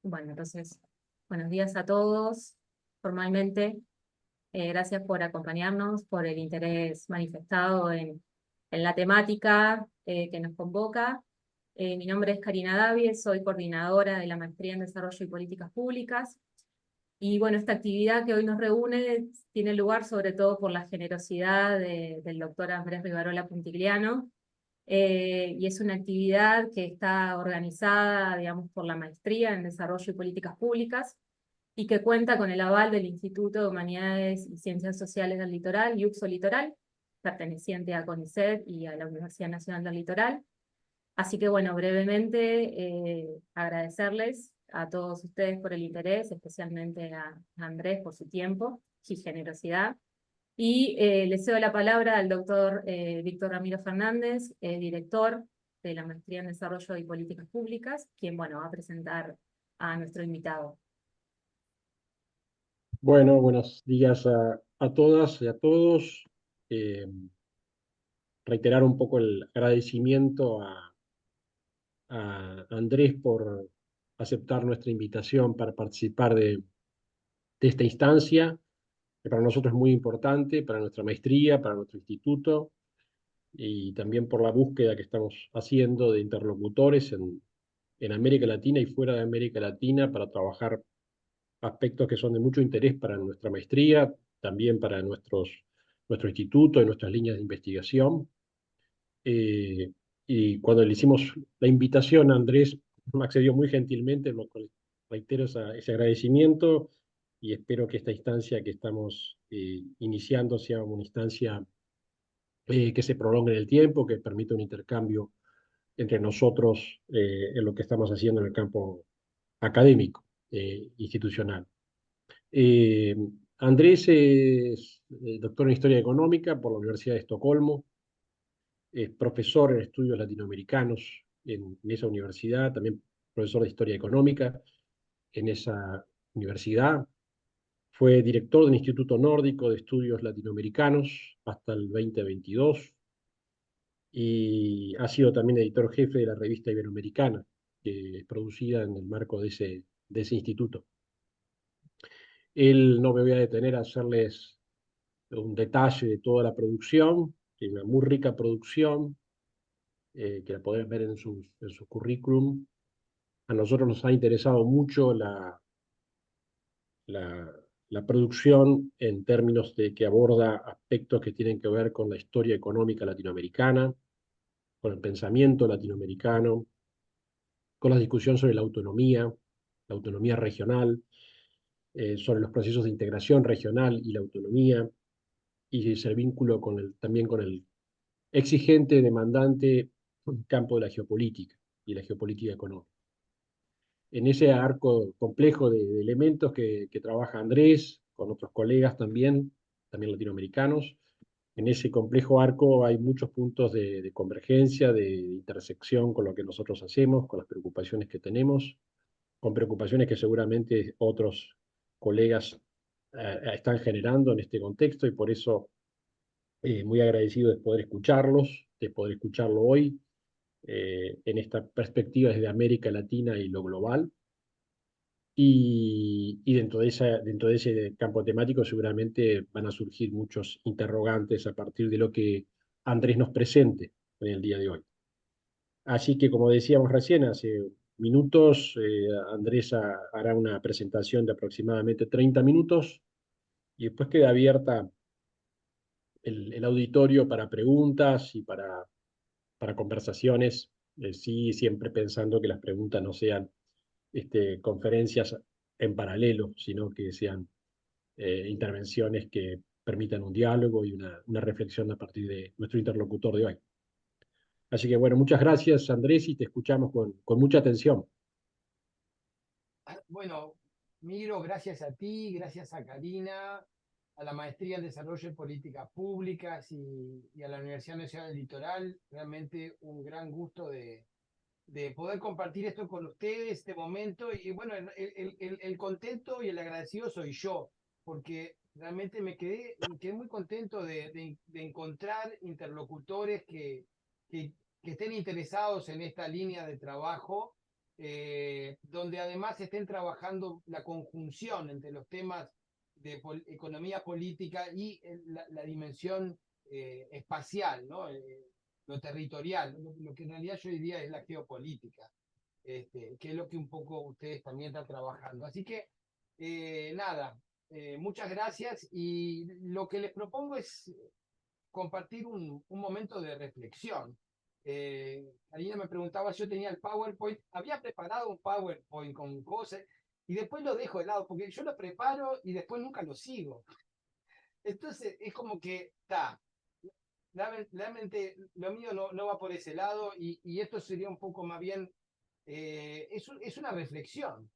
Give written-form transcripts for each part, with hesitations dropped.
Bueno, entonces, buenos días a todos. Formalmente, gracias por acompañarnos, por el interés manifestado en la temática que nos convoca. Mi nombre es Karina Davie, soy coordinadora de la Maestría en Desarrollo y Políticas Públicas. Y bueno, esta actividad que hoy nos reúne tiene lugar sobre todo por la generosidad del doctor Andrés Rivarola Puntigliano, y es una actividad que está organizada, digamos, por la Maestría en Desarrollo y Políticas Públicas y que cuenta con el aval del Instituto de Humanidades y Ciencias Sociales del Litoral, IUXO Litoral, perteneciente a CONICET y a la Universidad Nacional del Litoral. Así que bueno, brevemente agradecerles a todos ustedes por el interés, especialmente a Andrés por su tiempo y generosidad. Y le cedo la palabra al doctor Víctor Ramiro Fernández, director de la Maestría en Desarrollo y Políticas Públicas, quien, bueno, va a presentar a nuestro invitado. Bueno, buenos días a todas y a todos. Eh, Reiterar un poco el agradecimiento a Andrés por aceptar nuestra invitación para participar de esta instancia, que para nosotros es muy importante, para nuestra maestría, para nuestro instituto, y también por la búsqueda que estamos haciendo de interlocutores en América Latina y fuera de América Latina para trabajar aspectos que son de mucho interés para nuestra maestría, también para nuestro instituto y nuestras líneas de investigación. Eh, y cuando le hicimos la invitación a Andrés, me accedió muy gentilmente, lo cual reitero ese agradecimiento y espero que esta instancia que estamos iniciando sea una instancia que se prolongue en el tiempo, que permita un intercambio entre nosotros en lo que estamos haciendo en el campo académico, institucional. Eh, Andrés es doctor en Historia Económica por la Universidad de Estocolmo, es profesor en estudios latinoamericanos en esa universidad, también profesor de Historia Económica en esa universidad. Fue director del Instituto Nórdico de Estudios Latinoamericanos hasta el 2022 y ha sido también editor jefe de la revista Iberoamericana, que es producida en el marco de ese instituto. Él no me voy a detener a hacerles un detalle de toda la producción, que es una muy rica producción, que la podés ver en su currículum. A nosotros nos ha interesado mucho la, la producción en términos de que aborda aspectos que tienen que ver con la historia económica latinoamericana, con el pensamiento latinoamericano, con la discusión sobre la autonomía regional, sobre los procesos de integración regional y la autonomía, y ese vínculo también con el exigente, demandante campo de la geopolítica y la geopolítica económica. En ese arco complejo de elementos que trabaja Andrés, con otros colegas también latinoamericanos, en ese complejo arco hay muchos puntos de convergencia, de intersección con lo que nosotros hacemos, con las preocupaciones que tenemos, con preocupaciones que seguramente otros colegas están generando en este contexto y por eso muy agradecido de poder escucharlos, de poder escucharlo hoy en esta perspectiva desde América Latina y lo global. Y dentro de ese campo temático seguramente van a surgir muchos interrogantes a partir de lo que Andrés nos presente en el día de hoy. Así que, como decíamos recién, hace minutos, Andrés hará una presentación de aproximadamente 30 minutos y después queda abierta el auditorio para preguntas y para conversaciones, sí, siempre pensando que las preguntas no sean conferencias en paralelo, sino que sean intervenciones que permitan un diálogo y una reflexión a partir de nuestro interlocutor de hoy. Así que bueno, muchas gracias Andrés y te escuchamos con mucha atención. Bueno, Miro, gracias a ti, gracias a Karina, a la Maestría en Desarrollo de Políticas Públicas y a la Universidad Nacional del Litoral. Realmente un gran gusto de poder compartir esto con ustedes, este momento. Y bueno, el contento y el agradecido soy yo, porque realmente me quedé muy contento de encontrar interlocutores que, que estén interesados en esta línea de trabajo donde además estén trabajando la conjunción entre los temas de economía política y la dimensión espacial, ¿no? Lo territorial, lo que en realidad yo diría es la geopolítica, que es lo que un poco ustedes también están trabajando. Así que, nada, muchas gracias y lo que les propongo es compartir un momento de reflexión. Karina me preguntaba si yo tenía el PowerPoint. Había preparado un PowerPoint con cosas y después lo dejo de lado porque yo lo preparo y después nunca lo sigo. Entonces es como que está. Realmente lo mío no va por ese lado y esto sería un poco más bien, es una reflexión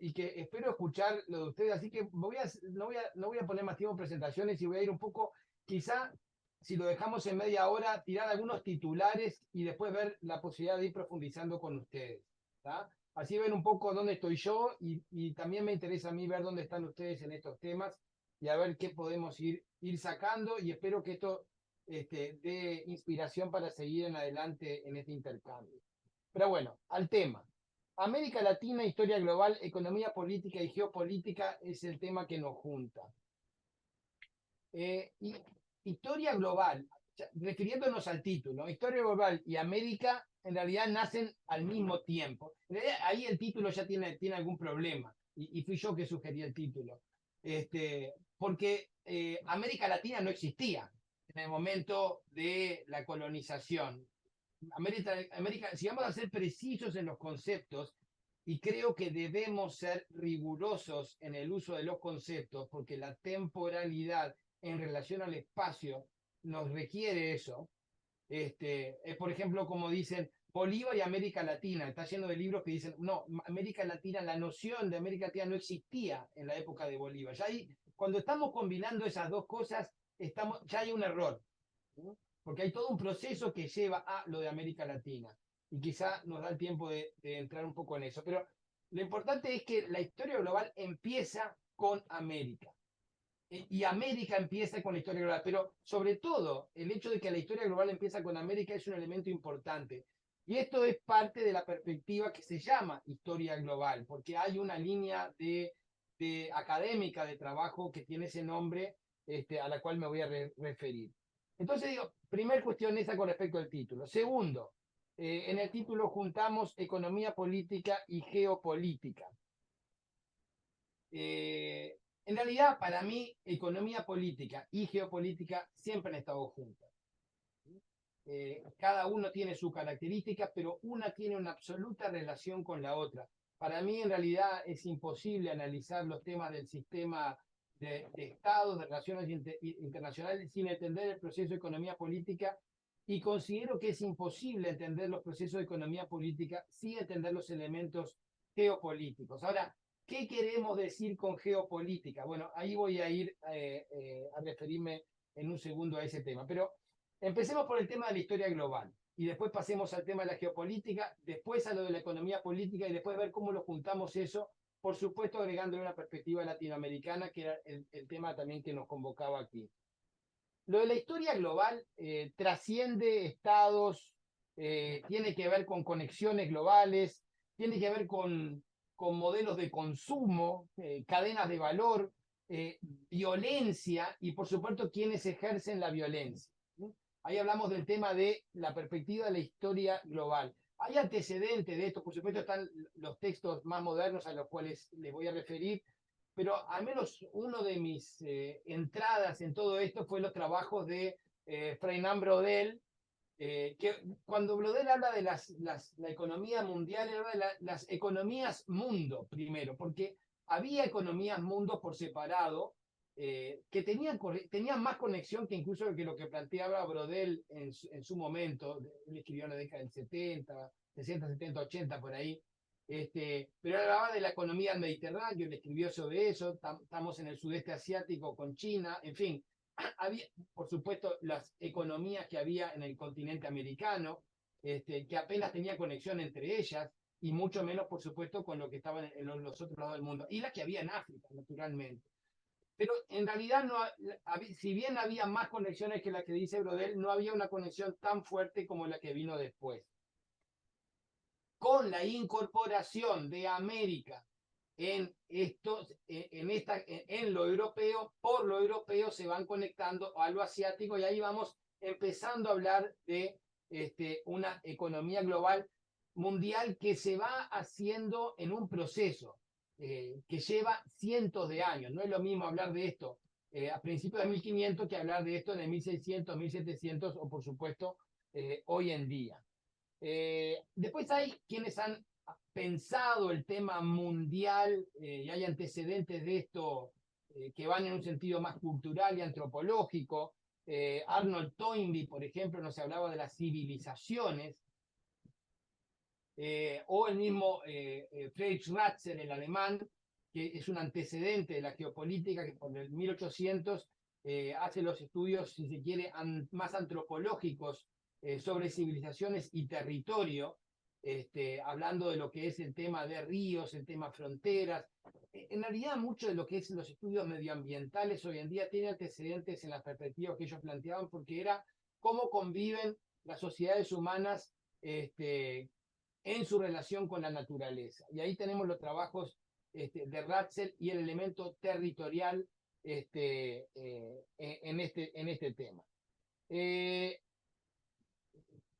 y que espero escuchar lo de ustedes, así que no voy a poner más tiempo en presentaciones y voy a ir un poco, quizá si lo dejamos en media hora, tirar algunos titulares y después ver la posibilidad de ir profundizando con ustedes. ¿Tá? Así ven un poco dónde estoy yo y también me interesa a mí ver dónde están ustedes en estos temas y a ver qué podemos ir sacando y espero que esto de inspiración para seguir en adelante en este intercambio. Pero bueno, al tema. América Latina, historia global, economía política y geopolítica es el tema que nos junta. Y historia global, refiriéndonos al título, historia global y América en realidad nacen al mismo tiempo. En realidad, ahí el título ya tiene algún problema y fui yo que sugerí el título. Porque América Latina no existía en el momento de la colonización. América, si vamos a ser precisos en los conceptos, y creo que debemos ser rigurosos en el uso de los conceptos, porque la temporalidad en relación al espacio nos requiere eso. Es por ejemplo, como dicen, Bolívar y América Latina. Está lleno de libros que dicen, no, América Latina, la noción de América Latina no existía en la época de Bolívar. Ya ahí, cuando estamos combinando esas dos cosas, ya hay un error. ¿No? Porque hay todo un proceso que lleva a lo de América Latina. Y quizá nos da el tiempo de entrar un poco en eso. Pero lo importante es que la historia global empieza con América. Y América empieza con la historia global, pero sobre todo el hecho de que la historia global empieza con América es un elemento importante. Y esto es parte de la perspectiva que se llama historia global, porque hay una línea de académica de trabajo que tiene ese nombre a la cual me voy a referir. Entonces digo, primer cuestión esa con respecto al título. Segundo, en el título juntamos economía política y geopolítica. En realidad, para mí, economía política y geopolítica siempre han estado juntas. Cada uno tiene su característica, pero una tiene una absoluta relación con la otra. Para mí, en realidad, es imposible analizar los temas del sistema de estados, de relaciones internacionales, sin entender el proceso de economía política, y considero que es imposible entender los procesos de economía política sin entender los elementos geopolíticos. Ahora, ¿qué queremos decir con geopolítica? Bueno, ahí voy a ir a referirme en un segundo a ese tema, pero empecemos por el tema de la historia global y después pasemos al tema de la geopolítica, después a lo de la economía política y después ver cómo lo juntamos eso, por supuesto agregándole una perspectiva latinoamericana, que era el tema también que nos convocaba aquí. Lo de la historia global trasciende estados, tiene que ver con conexiones globales, tiene que ver con modelos de consumo, cadenas de valor, violencia y por supuesto quienes ejercen la violencia. Ahí hablamos del tema de la perspectiva de la historia global. Hay antecedentes de esto, por supuesto están los textos más modernos a los cuales les voy a referir, pero al menos uno de mis entradas en todo esto fue los trabajos de Fernand Braudel, que cuando Braudel habla de la economía mundial, habla de las economías mundo primero, porque había economías mundo por separado, que tenían más conexión que incluso que lo que planteaba Braudel en su momento. Él escribió en la década del 70, 60, 70, 80, por ahí. Pero hablaba de la economía del Mediterráneo, le escribió sobre eso. Estamos en el sudeste asiático con China, en fin. Había, por supuesto, las economías que había en el continente americano, que apenas tenía conexión entre ellas, y mucho menos, por supuesto, con lo que estaba en los otros lados del mundo, y las que había en África, naturalmente. Pero en realidad, si bien había más conexiones que la que dice Braudel, no había una conexión tan fuerte como la que vino después. con la incorporación de América en lo europeo, por lo europeo se van conectando a lo asiático y ahí vamos empezando a hablar de una economía global mundial que se va haciendo en un proceso que lleva cientos de años. No es lo mismo hablar de esto a principios de 1500 que hablar de esto en el 1600, 1700 o por supuesto hoy en día. Después hay quienes han pensado el tema mundial y hay antecedentes de esto que van en un sentido más cultural y antropológico. Arnold Toynbee, por ejemplo, nos hablaba de las civilizaciones, o el mismo Friedrich Ratzel, el alemán, que es un antecedente de la geopolítica, que por el 1800 hace los estudios, si se quiere, más antropológicos sobre civilizaciones y territorio, hablando de lo que es el tema de ríos, el tema fronteras. En realidad, mucho de lo que es los estudios medioambientales hoy en día tiene antecedentes en las perspectivas que ellos planteaban, porque era cómo conviven las sociedades humanas en su relación con la naturaleza. Y ahí tenemos los trabajos de Ratzel y el elemento territorial en este tema.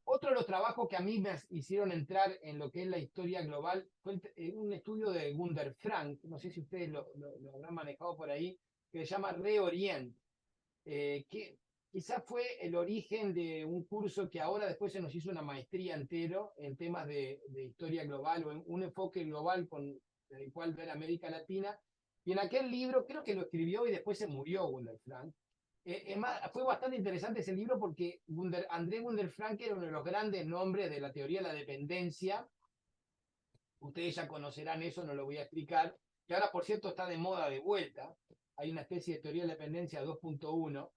Otro de los trabajos que a mí me hicieron entrar en lo que es la historia global fue un estudio de Gunder Frank, no sé si ustedes lo habrán manejado por ahí, que se llama Reorient, que quizás fue el origen de un curso que ahora después se nos hizo una maestría entero en temas de historia global o en un enfoque global con el cual ver América Latina. Y en aquel libro, creo que lo escribió y después se murió Gunder Frank. Fue bastante interesante ese libro porque André Gunder Frank era uno de los grandes nombres de la teoría de la dependencia. Ustedes ya conocerán eso, no lo voy a explicar. Que ahora, por cierto, está de moda de vuelta. Hay una especie de teoría de la dependencia 2.1.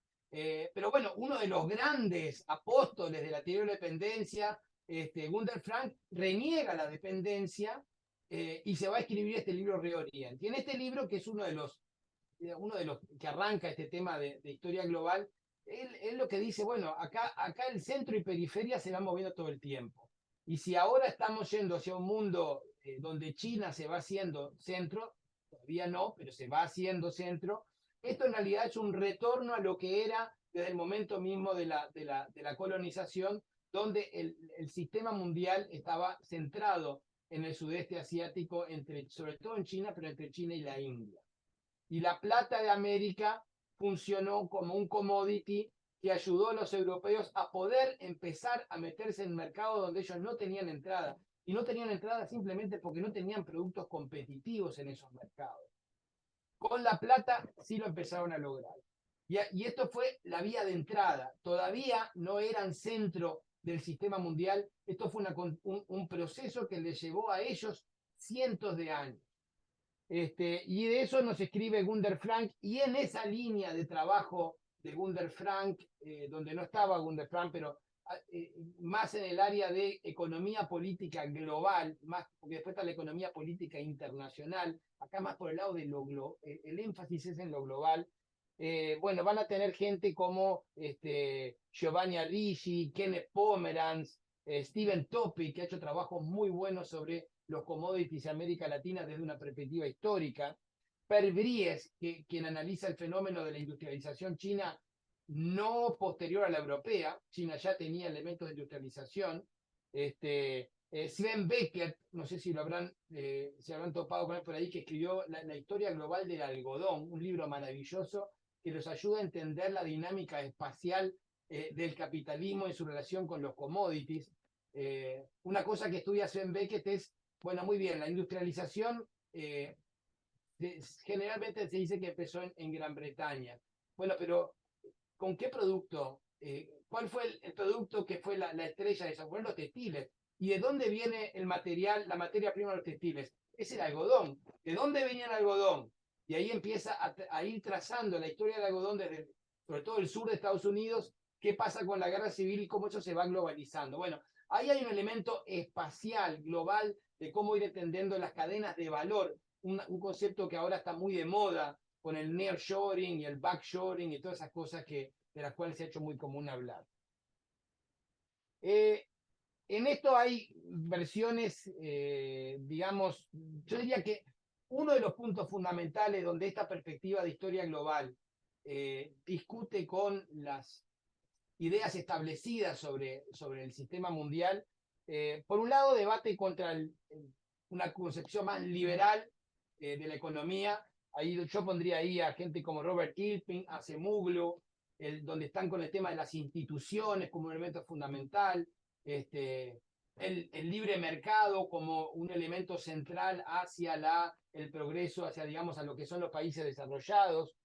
Pero bueno, uno de los grandes apóstoles de la teoría de la dependencia, Gunder Frank, reniega la dependencia y se va a escribir este libro Reorient. Y en este libro, que es uno de los que arranca este tema de historia global, él lo que dice, bueno, acá el centro y periferia se van moviendo todo el tiempo. Y si ahora estamos yendo hacia un mundo donde China se va haciendo centro, todavía no, pero se va haciendo centro, esto en realidad es un retorno a lo que era desde el momento mismo de la colonización, donde el sistema mundial estaba centrado en el sudeste asiático, sobre todo en China, pero entre China y la India. Y la plata de América funcionó como un commodity que ayudó a los europeos a poder empezar a meterse en mercados donde ellos no tenían entrada. Y no tenían entrada simplemente porque no tenían productos competitivos en esos mercados. Con la plata sí lo empezaron a lograr. Y esto fue la vía de entrada. Todavía no eran centro del sistema mundial. Esto fue un proceso que les llevó a ellos cientos de años. Y de eso nos escribe Gunder Frank, y en esa línea de trabajo de Gunder Frank, donde no estaba Gunder Frank, pero más en el área de economía política global, más, porque después está la economía política internacional, acá más por el lado de el énfasis es en lo global. Bueno, van a tener gente como Giovanni Arrighi, Kenneth Pomeranz, Steven Topic, que ha hecho trabajos muy buenos sobre los commodities en América Latina desde una perspectiva histórica. Per Bries, quien analiza el fenómeno de la industrialización china no posterior a la europea. China ya tenía elementos de industrialización. Sven Beckert, no sé si se habrán topado con él por ahí, que escribió la historia global del algodón, un libro maravilloso que los ayuda a entender la dinámica espacial del capitalismo en su relación con los commodities. Una cosa que estudia Sven Beckert es, bueno, muy bien, la industrialización generalmente se dice que empezó en Gran Bretaña. Bueno, pero ¿con qué producto? ¿Cuál fue el producto que fue la estrella de eso? Fueron los textiles. ¿Y de dónde viene el material, la materia prima de los textiles? Es el algodón. ¿De dónde venía el algodón? Y ahí empieza a ir trazando la historia del algodón desde, sobre todo el sur de Estados Unidos, qué pasa con la guerra civil y cómo eso se va globalizando. Bueno, ahí hay un elemento espacial, global, de cómo ir entendiendo las cadenas de valor, un concepto que ahora está muy de moda con el nearshoring y el backshoring y todas esas cosas de las cuales se ha hecho muy común hablar. En esto hay versiones, digamos, yo diría que uno de los puntos fundamentales donde esta perspectiva de historia global discute con las ideas establecidas sobre el sistema mundial, por un lado debate contra una concepción más liberal de la economía. Ahí yo pondría ahí a gente como Robert Kilpin, Acemoglu, donde están con el tema de las instituciones como un elemento fundamental, el libre mercado como un elemento central hacia el progreso, hacia, digamos, a lo que son los países desarrollados.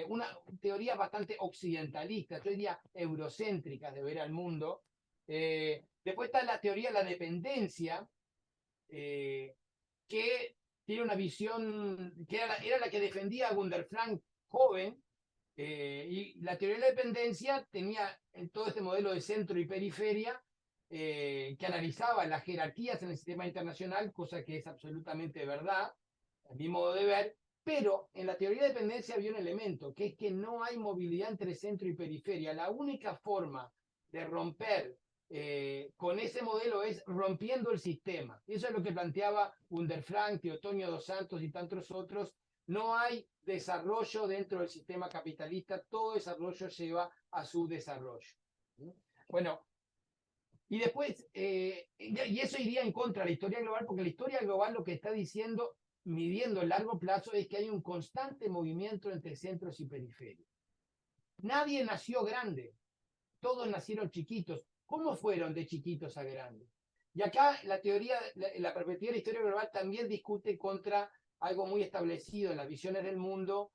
Una teoría bastante occidentalista, yo diría eurocéntrica de ver al mundo. Después está la teoría de la dependencia, que tiene una visión, que era la que defendía a Gunder Frank joven, y la teoría de la dependencia tenía en todo este modelo de centro y periferia, que analizaba las jerarquías en el sistema internacional, cosa que es absolutamente verdad, a mi modo de ver, pero en la teoría de dependencia había un elemento, que es que no hay movilidad entre centro y periferia. La única forma de romper con ese modelo es rompiendo el sistema. Eso es lo que planteaba Frank, Teotonio dos Santos y tantos otros. No hay desarrollo dentro del sistema capitalista, todo desarrollo lleva a su desarrollo. Bueno, y después, y eso iría en contra de la historia global, porque la historia global lo que está diciendo, midiendo el largo plazo, es que hay un constante movimiento entre centros y periferias. Nadie nació grande, todos nacieron chiquitos. ¿Cómo fueron de chiquitos a grandes? Y acá la teoría, la perspectiva de la historia global también discute contra algo muy establecido en las visiones del mundo,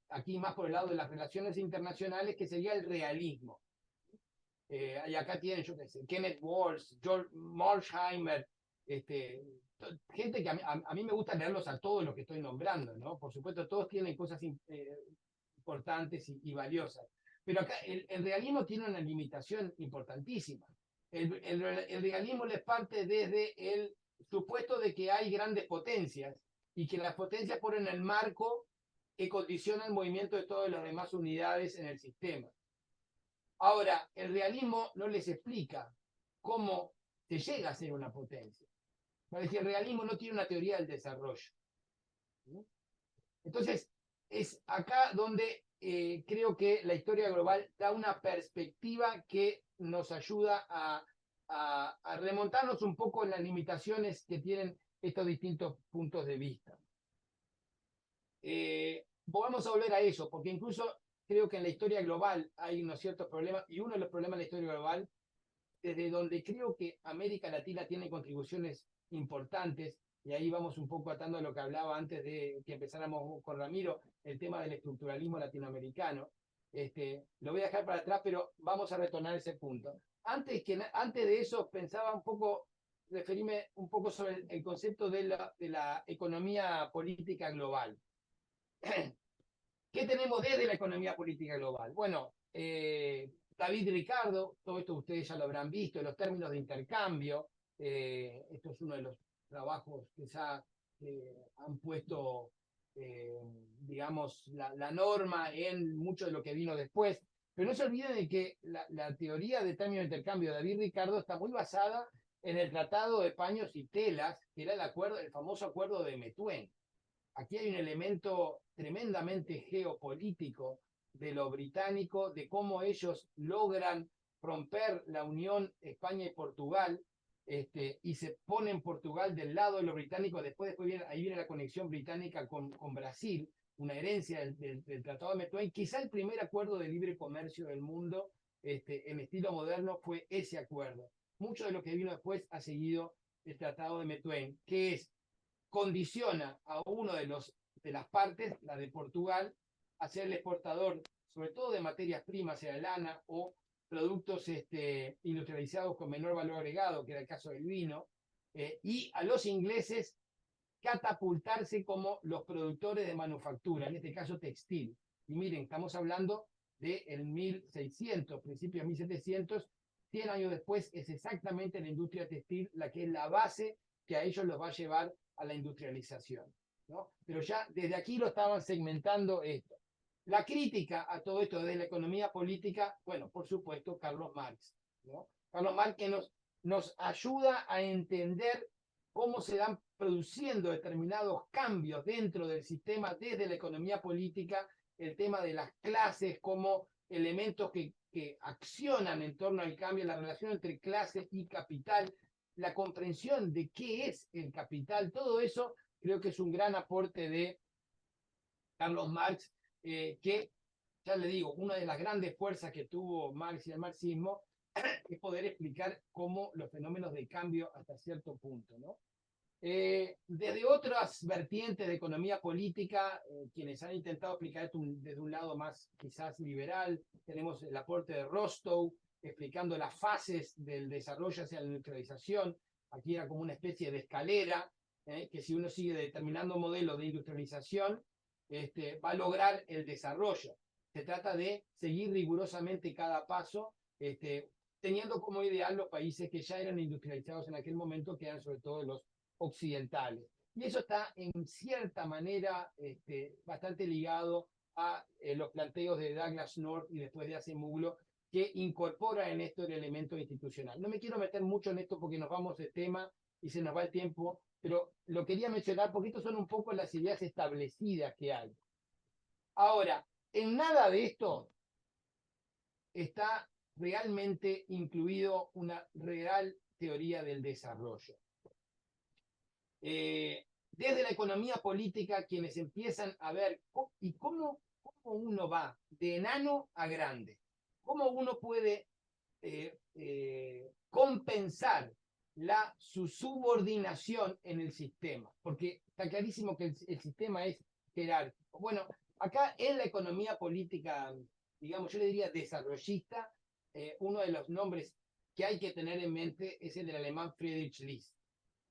aquí más por el lado de las relaciones internacionales, que sería el realismo. Y acá tienen, yo qué sé, Kenneth Walsh, George Marsheimer, gente que a mí me gusta leerlos a todos los que estoy nombrando, ¿no? Por supuesto, todos tienen cosas importantes y valiosas. Pero acá el realismo tiene una limitación importantísima. El realismo les parte desde el supuesto de que hay grandes potencias y que las potencias ponen el marco que condiciona el movimiento de todas las demás unidades en el sistema. Ahora, el realismo no les explica cómo se llega a ser una potencia. Es decir, el realismo no tiene una teoría del desarrollo. Entonces, es acá donde creo que la historia global da una perspectiva que nos ayuda a remontarnos un poco en las limitaciones que tienen estos distintos puntos de vista. Vamos a volver a eso, porque incluso creo que en la historia global hay unos ciertos problemas, y uno de los problemas de la historia global, desde donde creo que América Latina tiene contribuciones importantes, y ahí vamos un poco atando a lo que hablaba antes de que empezáramos con Ramiro, el tema del estructuralismo latinoamericano. Lo voy a dejar para atrás, pero vamos a retornar a ese punto. Antes de eso, pensaba un poco, referirme un poco sobre el concepto de la economía política global. ¿Qué tenemos desde la economía política global? Bueno, David Ricardo, todo esto ustedes ya lo habrán visto, los términos de intercambio, esto es uno de los trabajos que ya han puesto, digamos, la norma en mucho de lo que vino después, pero no se olviden de que la teoría de términos de intercambio de David Ricardo está muy basada en el Tratado de Paños y Telas, que era el famoso acuerdo de Methuen. Aquí hay un elemento tremendamente geopolítico de lo británico, de cómo ellos logran romper la unión España y Portugal, y se ponen Portugal del lado de los británicos. Después ahí viene la conexión británica con Brasil, una herencia del Tratado de Methuen. Quizá el primer acuerdo de libre comercio del mundo en estilo moderno fue ese acuerdo. Mucho de lo que vino después ha seguido el Tratado de Methuen, que condiciona a uno de las partes, la de Portugal, a ser el exportador, sobre todo de materias primas, sea lana o productos industrializados con menor valor agregado, que era el caso del vino, y a los ingleses catapultarse como los productores de manufactura, en este caso textil. Y miren, estamos hablando del 1600, principios de 1700, 100 años después es exactamente la industria textil la que es la base que a ellos los va a llevar a la industrialización, ¿no? Pero ya desde aquí lo estaban segmentando esto. La crítica a todo esto desde la economía política, bueno, por supuesto, Carlos Marx, ¿no? Carlos Marx nos ayuda a entender cómo se dan produciendo determinados cambios dentro del sistema desde la economía política, el tema de las clases como elementos que accionan en torno al cambio, la relación entre clase y capital, la comprensión de qué es el capital, todo eso creo que es un gran aporte de Carlos Marx, que, ya le digo, una de las grandes fuerzas que tuvo Marx y el marxismo es poder explicar cómo los fenómenos de cambio hasta cierto punto, ¿no? Desde otras vertientes de economía política, quienes han intentado explicar esto desde un lado más quizás liberal, tenemos el aporte de Rostow, explicando las fases del desarrollo hacia la industrialización. Aquí era como una especie de escalera, que si uno sigue determinando modelos de industrialización, va a lograr el desarrollo. Se trata de seguir rigurosamente cada paso, teniendo como ideal los países que ya eran industrializados en aquel momento, que eran sobre todo los occidentales. Y eso está en cierta manera bastante ligado a los planteos de Douglas North y después de Acemoglu, que incorpora en esto el elemento institucional. No me quiero meter mucho en esto porque nos vamos de tema y se nos va el tiempo, pero lo quería mencionar porque estas son un poco las ideas establecidas que hay. Ahora, en nada de esto está realmente incluido una real teoría del desarrollo. Desde la economía política, quienes empiezan a ver cómo uno va de enano a grande, cómo uno puede compensar su subordinación en el sistema, porque está clarísimo que el sistema es jerárquico. Bueno, acá en la economía política, digamos, yo le diría desarrollista, uno de los nombres que hay que tener en mente es el del alemán Friedrich List.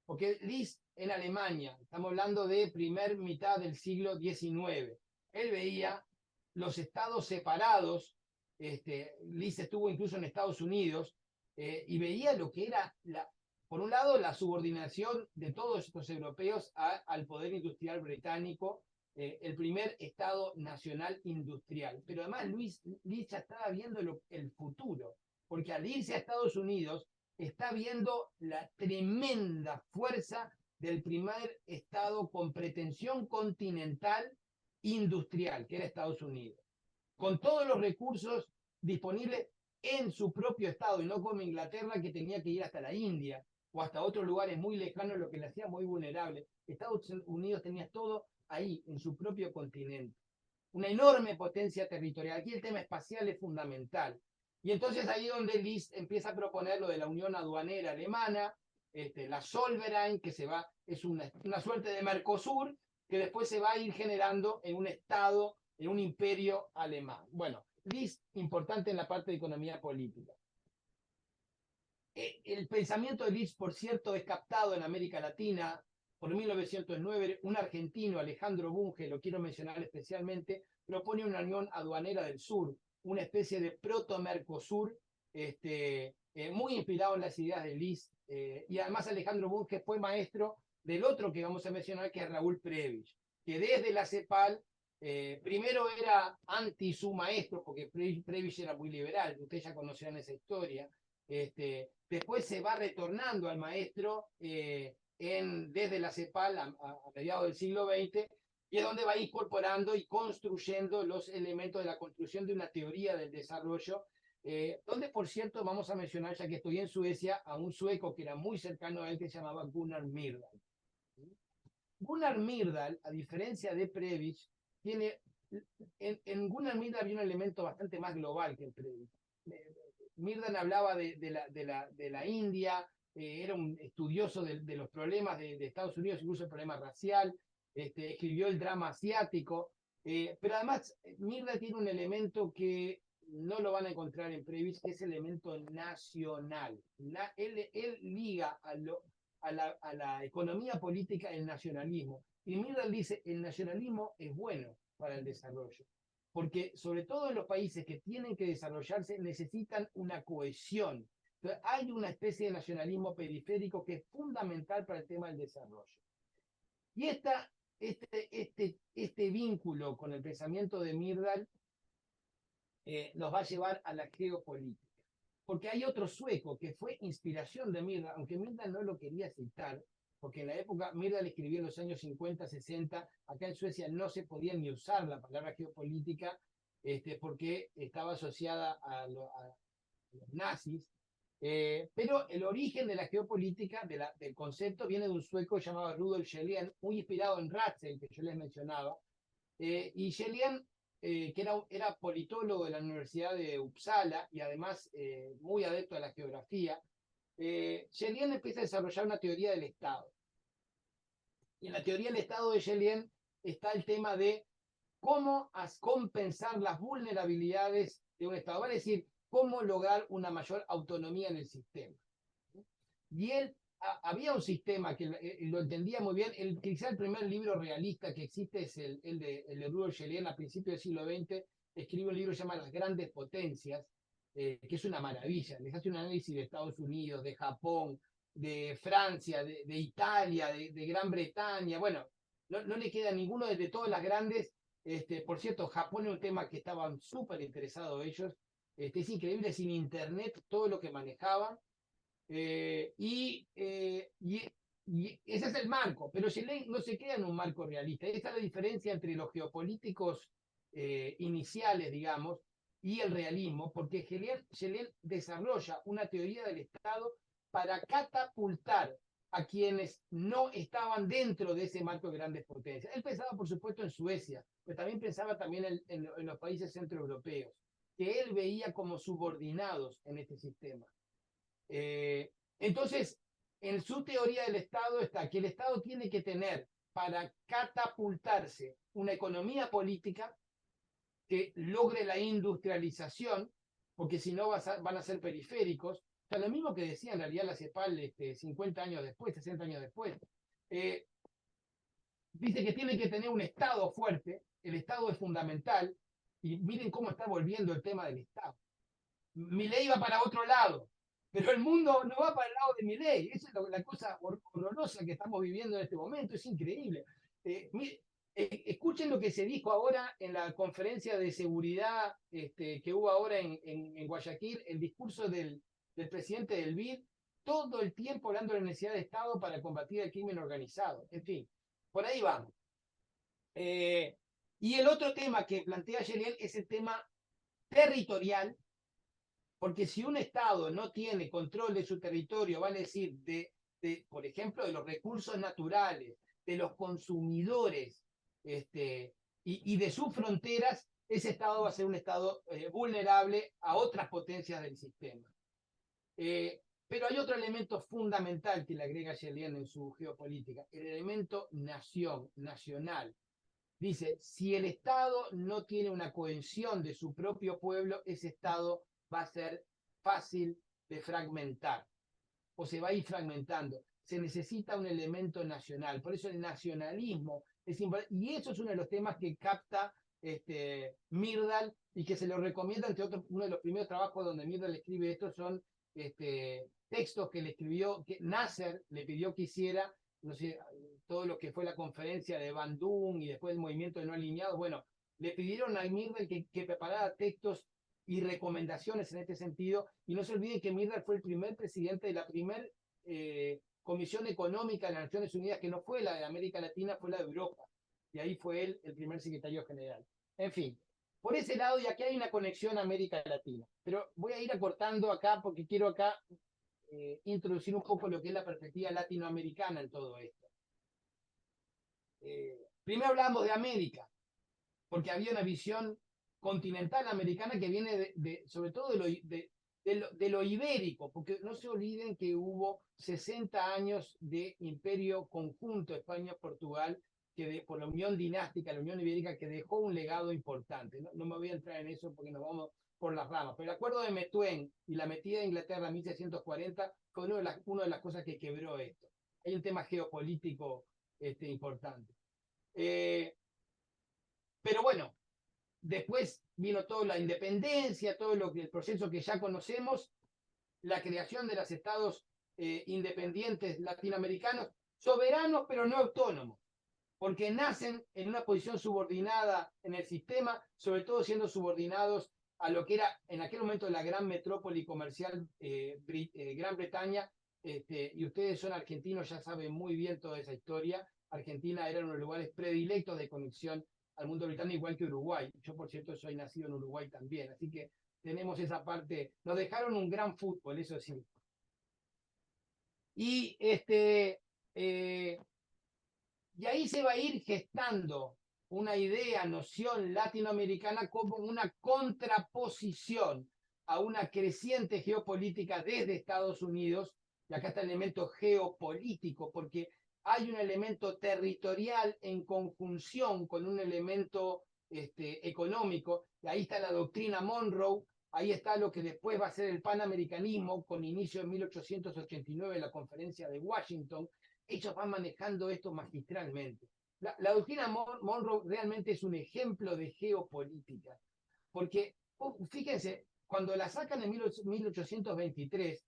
Porque List en Alemania, estamos hablando de primer mitad del siglo XIX, él veía los estados separados, List estuvo incluso en Estados Unidos, y veía lo que era, por un lado, la subordinación de todos estos europeos al poder industrial británico, el primer Estado nacional industrial. Pero además List ya estaba viendo el futuro, porque al irse a Estados Unidos, está viendo la tremenda fuerza del primer Estado con pretensión continental industrial, que era Estados Unidos, con todos los recursos disponibles en su propio Estado, y no como Inglaterra, que tenía que ir hasta la India o hasta otros lugares muy lejanos, lo que le hacía muy vulnerable. Estados Unidos tenía todo ahí, en su propio continente. Una enorme potencia territorial. Aquí el tema espacial es fundamental. Y entonces ahí donde List empieza a proponer lo de la Unión Aduanera Alemana, la Zollverein, que es una suerte de Mercosur, que después se va a ir generando en un Estado, en un imperio alemán. Bueno, List, importante en la parte de economía política. El pensamiento de List, por cierto, es captado en América Latina. Por 1909, un argentino, Alejandro Bunge, lo quiero mencionar especialmente, propone una unión aduanera del sur, una especie de proto-Mercosur, muy inspirado en las ideas de List. Y además Alejandro Bunge fue maestro del otro que vamos a mencionar, que es Raúl Prebisch, que desde la CEPAL, primero era anti su maestro, porque Prebisch era muy liberal, ustedes ya conocían esa historia. Después se va retornando al maestro desde la CEPAL a mediados del siglo XX, y es donde va incorporando y construyendo los elementos de la construcción de una teoría del desarrollo, donde, por cierto, vamos a mencionar, ya que estoy en Suecia, a un sueco que era muy cercano a él, que se llamaba Gunnar Myrdal. Gunnar Myrdal, a diferencia de Prebisch, tiene, en Gunnar Myrdal había un elemento bastante más global que el Prebisch. Myrdal hablaba de la India, era un estudioso de los problemas de Estados Unidos, incluso el problema racial, escribió el drama asiático, pero además Myrdal tiene un elemento que no lo van a encontrar en Prebisch, que es el elemento nacional. Él liga a la economía política el nacionalismo. Y Myrdal dice, el nacionalismo es bueno para el desarrollo, porque sobre todo en los países que tienen que desarrollarse necesitan una cohesión. Entonces, hay una especie de nacionalismo periférico que es fundamental para el tema del desarrollo. Y este vínculo con el pensamiento de Myrdal nos va a llevar a la geopolítica. porque hay otro sueco que fue inspiración de Myrdal, aunque Myrdal no lo quería citar, porque en la época Myrdal escribió en los años 50, 60, acá en Suecia no se podía ni usar la palabra geopolítica, porque estaba asociada a los nazis, pero el origen de la geopolítica, del concepto, viene de un sueco llamado Rudolf Kjellén, muy inspirado en Ratzel, que yo les mencionaba, y Kjellén, que era politólogo de la Universidad de Uppsala y además muy adepto a la geografía, Kjellén empieza a desarrollar una teoría del Estado. Y en la teoría del Estado de Kjellén está el tema de cómo compensar las vulnerabilidades de un Estado, vale decir, cómo lograr una mayor autonomía en el sistema. Y él, había un sistema que lo entendía muy bien, quizá el primer libro realista que existe es el de Rudolf Kjellén a principios del siglo XX, escribe un libro que se llama Las Grandes Potencias, que es una maravilla, les hace un análisis de Estados Unidos, de Japón, de Francia, de Italia, de Gran Bretaña, bueno, no le queda ninguno de todas las grandes. Por cierto, Japón es un tema que estaban súper interesados ellos. Es increíble sin internet todo lo que manejaban. Y ese es el marco, pero Kjellén no se queda en un marco realista. Esta es la diferencia entre los geopolíticos iniciales, digamos, y el realismo, porque Kjellén desarrolla una teoría del Estado para catapultar a quienes no estaban dentro de ese marco de grandes potencias. Él pensaba, por supuesto, en Suecia, pero también pensaba también en los países centroeuropeos, que él veía como subordinados en este sistema. Entonces, en su teoría del Estado está que el Estado tiene que tener para catapultarse una economía política que logre la industrialización, porque si no van a ser periféricos. O sea, lo mismo que decía en realidad la CEPAL 50 años después, 60 años después. Dice que tiene que tener un Estado fuerte, el Estado es fundamental, y miren cómo está volviendo el tema del Estado. Milei va para otro lado, pero el mundo no va para el lado de Milei. Esa es la cosa horrorosa que estamos viviendo en este momento, es increíble. Escuchen lo que se dijo ahora en la conferencia de seguridad que hubo ahora en Guayaquil, el discurso del presidente del BID, todo el tiempo hablando de la necesidad de Estado para combatir el crimen organizado. En fin, por ahí vamos. Y el otro tema que plantea Kjellén es el tema territorial, porque si un Estado no tiene control de su territorio, vale decir, por ejemplo, de los recursos naturales, de los consumidores y de sus fronteras, ese Estado va a ser un Estado vulnerable a otras potencias del sistema. Pero hay otro elemento fundamental que le agrega Kjellén en su geopolítica, el elemento nación, nacional. Dice, si el Estado no tiene una cohesión de su propio pueblo, ese Estado va a ser fácil de fragmentar o se va a ir fragmentando. Se necesita un elemento nacional, por eso el nacionalismo es importante. Y eso es uno de los temas que capta Myrdal y que se lo recomienda, entre otros, uno de los primeros trabajos donde Myrdal escribe esto son textos que le escribió, que Nasser le pidió que hiciera, no sé, todo lo que fue la conferencia de Bandung y después el movimiento de no alineados. Bueno, le pidieron a Myrdal que preparara textos y recomendaciones en este sentido, y no se olviden que Myrdal fue el primer presidente de la primera Comisión Económica de las Naciones Unidas, que no fue la de América Latina, fue la de Europa, y ahí fue él el primer secretario general. En fin, por ese lado, y aquí hay una conexión a América Latina, pero voy a ir acortando acá porque quiero acá introducir un poco lo que es la perspectiva latinoamericana en todo esto. Primero hablamos de América, porque había una visión continental americana que viene sobre todo de lo ibérico, porque no se olviden que hubo 60 años de imperio conjunto España-Portugal, por la unión dinástica, la unión ibérica, que dejó un legado importante. No me voy a entrar en eso porque nos vamos por las ramas, pero el acuerdo de Methuen y la metida de Inglaterra en 1640 fue una de las cosas que quebró esto. Hay un tema geopolítico importante. Pero bueno, después vino toda la independencia, el proceso que ya conocemos, la creación de los estados independientes latinoamericanos, soberanos pero no autónomos, porque nacen en una posición subordinada en el sistema, sobre todo siendo subordinados a lo que era en aquel momento la gran metrópoli comercial Gran Bretaña, y ustedes son argentinos, ya saben muy bien toda esa historia. Argentina era uno de los lugares predilectos de conexión al mundo británico, igual que Uruguay. Yo, por cierto, soy nacido en Uruguay también, así que tenemos esa parte. Nos dejaron un gran fútbol, eso sí. Y, y ahí se va a ir gestando una idea, noción latinoamericana como una contraposición a una creciente geopolítica desde Estados Unidos. Y acá está el elemento geopolítico, porque hay un elemento territorial en conjunción con un elemento económico. Y ahí está la doctrina Monroe, ahí está lo que después va a ser el panamericanismo, con inicio en 1889 en la conferencia de Washington. Ellos van manejando esto magistralmente. La doctrina Monroe realmente es un ejemplo de geopolítica, porque fíjense, cuando la sacan en 1823,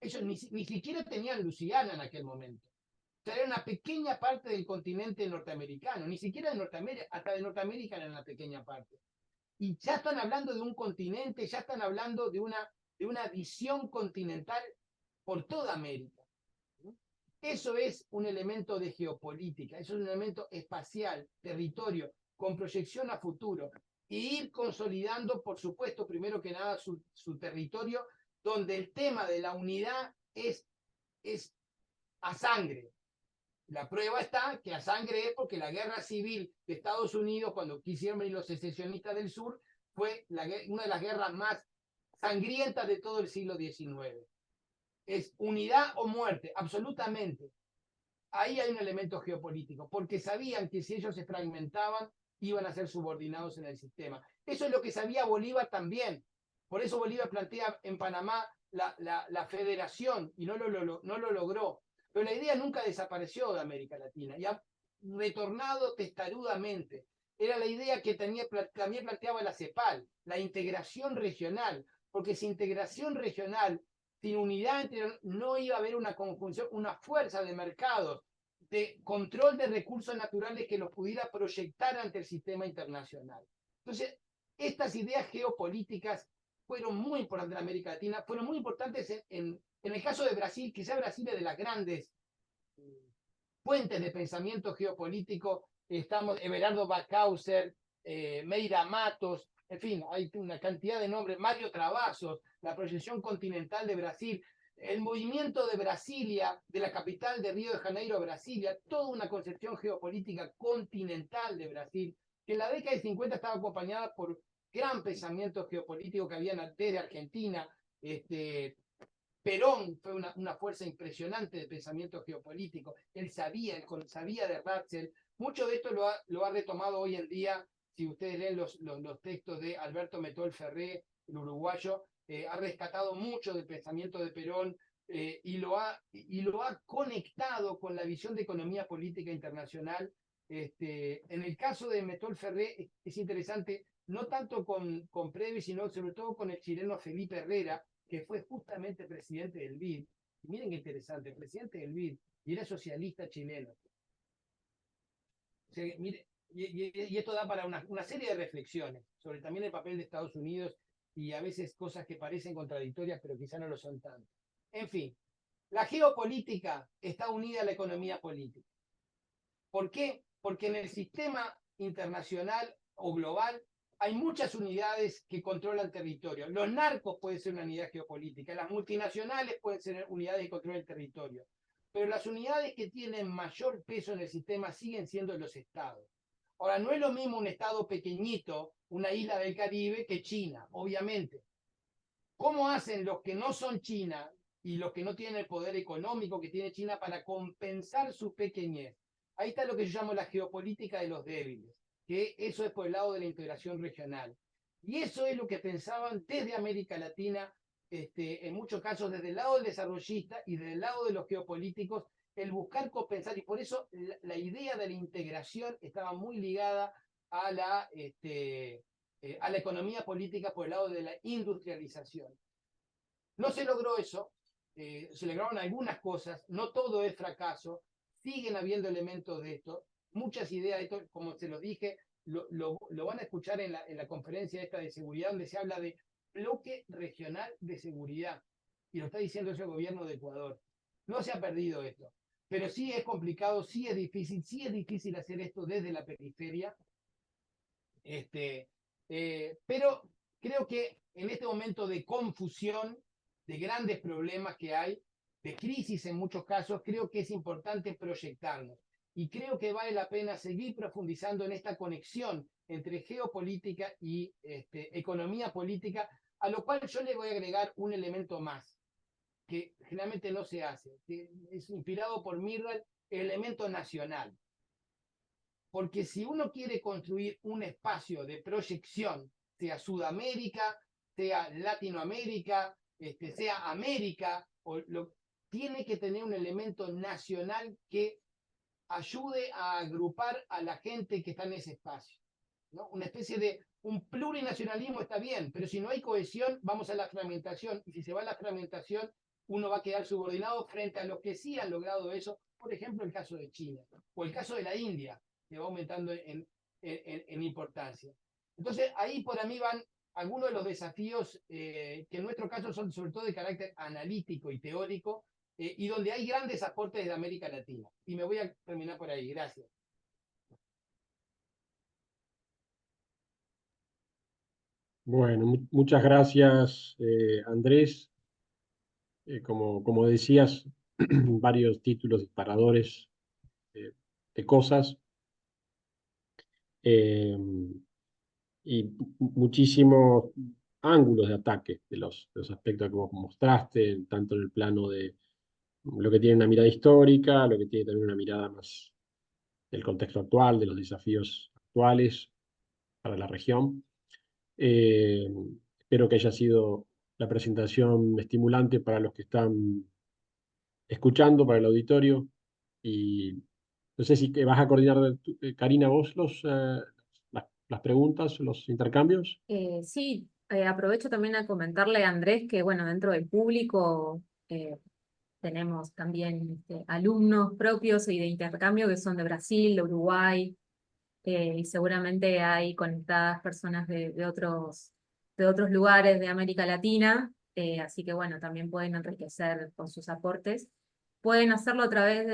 ellos ni siquiera tenían Luisiana en aquel momento. O sea, era una pequeña parte del continente norteamericano, ni siquiera de Norteamérica, hasta de Norteamérica era una pequeña parte. Y ya están hablando de un continente, ya están hablando de una visión continental por toda América. Eso es un elemento de geopolítica, eso es un elemento espacial, territorio, con proyección a futuro. Y ir consolidando, por supuesto, primero que nada, su territorio, donde el tema de la unidad es a sangre. La prueba está que a sangre es porque la guerra civil de Estados Unidos, cuando quisieron venir los secesionistas del sur, fue una de las guerras más sangrientas de todo el siglo XIX. Es unidad o muerte, absolutamente. Ahí hay un elemento geopolítico, porque sabían que si ellos se fragmentaban, iban a ser subordinados en el sistema. Eso es lo que sabía Bolívar también. Por eso Bolívar plantea en Panamá la federación y no lo logró. Pero la idea nunca desapareció de América Latina y ha retornado testarudamente. Era la idea que también planteaba la CEPAL, la integración regional, porque sin integración regional, sin unidad, no iba a haber una conjunción, una fuerza de mercados, de control de recursos naturales que los pudiera proyectar ante el sistema internacional. Entonces, estas ideas geopolíticas fueron muy importantes en América Latina, fueron muy importantes en el caso de Brasil, quizá Brasil es de las grandes fuentes de pensamiento geopolítico. Estamos Everardo Bacauser, Meira Matos, en fin, hay una cantidad de nombres, Mario Travassos, la proyección continental de Brasil, el movimiento de Brasilia, de la capital de Río de Janeiro a Brasilia, toda una concepción geopolítica continental de Brasil, que en la década de 50 estaba acompañada por gran pensamiento geopolítico que había desde Argentina. Perón fue una fuerza impresionante de pensamiento geopolítico. Él sabía de Ratzel. Mucho de esto lo ha retomado hoy en día. Si ustedes leen los textos de Alberto Metol Ferré, el uruguayo, ha rescatado mucho del pensamiento de Perón y lo ha conectado con la visión de economía política internacional. En el caso de Metol Ferré es interesante, no tanto con Previ, sino sobre todo con el chileno Felipe Herrera, que fue justamente presidente del BID. Y miren qué interesante, presidente del BID, y era socialista chileno. O sea, mire, y esto da para una serie de reflexiones sobre también el papel de Estados Unidos y a veces cosas que parecen contradictorias, pero quizá no lo son tanto. En fin, la geopolítica está unida a la economía política. ¿Por qué? Porque en el sistema internacional o global hay muchas unidades que controlan territorio. Los narcos pueden ser una unidad geopolítica, las multinacionales pueden ser unidades que controlan el territorio, pero las unidades que tienen mayor peso en el sistema siguen siendo los estados. Ahora, no es lo mismo un estado pequeñito, una isla del Caribe, que China, obviamente. ¿Cómo hacen los que no son China y los que no tienen el poder económico que tiene China para compensar su pequeñez? Ahí está lo que yo llamo la geopolítica de los débiles, que eso es por el lado de la integración regional. Y eso es lo que pensaban desde América Latina, en muchos casos desde el lado del desarrollista y desde el lado de los geopolíticos, el buscar compensar. Y por eso la idea de la integración estaba muy ligada a la economía política por el lado de la industrialización. No se logró eso, se lograron algunas cosas, no todo es fracaso, siguen habiendo elementos de esto, muchas ideas de esto, como se los dije, lo van a escuchar en la conferencia esta de seguridad, donde se habla de bloque regional de seguridad. Y lo está diciendo ese gobierno de Ecuador. No se ha perdido esto. Pero sí es complicado, sí es difícil hacer esto desde la periferia. Pero creo que en este momento de confusión, de grandes problemas que hay, de crisis en muchos casos, creo que es importante proyectarnos. Y creo que vale la pena seguir profundizando en esta conexión entre geopolítica y economía política, a lo cual yo le voy a agregar un elemento más, que generalmente no se hace, que es inspirado por Mirral, el elemento nacional. Porque si uno quiere construir un espacio de proyección, sea Sudamérica, sea Latinoamérica, sea América, tiene que tener un elemento nacional que ayude a agrupar a la gente que está en ese espacio, ¿no? Una especie de un plurinacionalismo está bien, pero si no hay cohesión, vamos a la fragmentación, y si se va a la fragmentación, uno va a quedar subordinado frente a los que sí han logrado eso, por ejemplo, el caso de China, o el caso de la India, que va aumentando en importancia. Entonces, ahí por mí van algunos de los desafíos que en nuestro caso son sobre todo de carácter analítico y teórico, y donde hay grandes aportes de América Latina. Y me voy a terminar por ahí. Gracias. Bueno, muchas gracias, Andrés. Como decías, varios títulos disparadores eh, de cosas eh, y muchísimos ángulos de ataque de los aspectos que vos mostraste, tanto en el plano de lo que tiene una mirada histórica, lo que tiene también una mirada más del contexto actual, de los desafíos actuales para la región. Eh, Espero que haya sido la presentación estimulante para los que están escuchando, para el auditorio. Y no sé si que vas a coordinar, Karina, vos las preguntas, los intercambios. Sí, aprovecho también a comentarle a Andrés que, bueno, dentro del público tenemos también alumnos propios y de intercambio que son de Brasil, de Uruguay, y seguramente hay conectadas personas de otros lugares de América Latina, así que bueno, también pueden enriquecer con sus aportes. Pueden hacerlo a través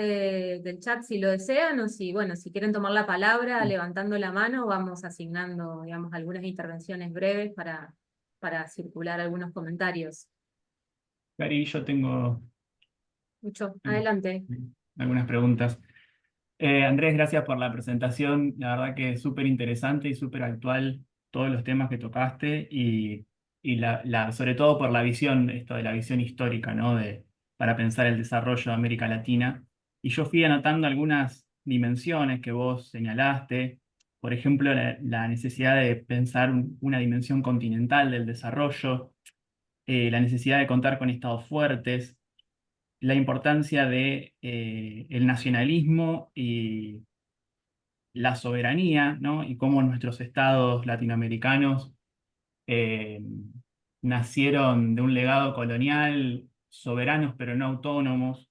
del chat si lo desean, o si, bueno, si quieren tomar la palabra levantando la mano, vamos asignando, digamos, algunas intervenciones breves para circular algunos comentarios. Cari, yo tengo Mucho, adelante. algunas preguntas. Andrés, gracias por la presentación. La verdad que es súper interesante y súper actual todos los temas que tocaste y sobre todo por la visión, esto de la visión histórica, ¿no? Para pensar el desarrollo de América Latina. Y yo fui anotando algunas dimensiones que vos señalaste. Por ejemplo, la necesidad de pensar una dimensión continental del desarrollo, la necesidad de contar con estados fuertes, la importancia de el nacionalismo y la soberanía, ¿no? Y cómo nuestros estados latinoamericanos eh, nacieron de un legado colonial, soberanos pero no autónomos.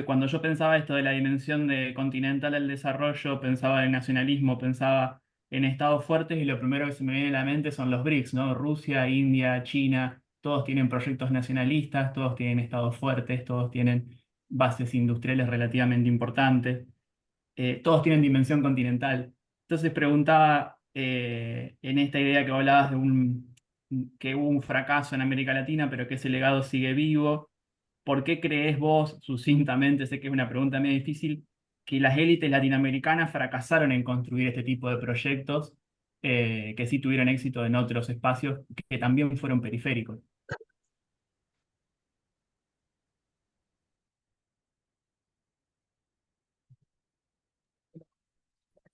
Cuando yo pensaba esto de la dimensión continental del desarrollo, pensaba en nacionalismo, pensaba en estados fuertes y lo primero que se me viene a la mente son los BRICS, ¿no? Rusia, India, China, todos tienen proyectos nacionalistas, todos tienen estados fuertes, todos tienen bases industriales relativamente importantes, todos tienen dimensión continental. Entonces preguntaba en esta idea que hablabas que hubo un fracaso en América Latina, pero que ese legado sigue vivo. ¿Por qué crees vos, sucintamente, sé que es una pregunta medio difícil, que las élites latinoamericanas fracasaron en construir este tipo de proyectos que sí tuvieron éxito en otros espacios que también fueron periféricos?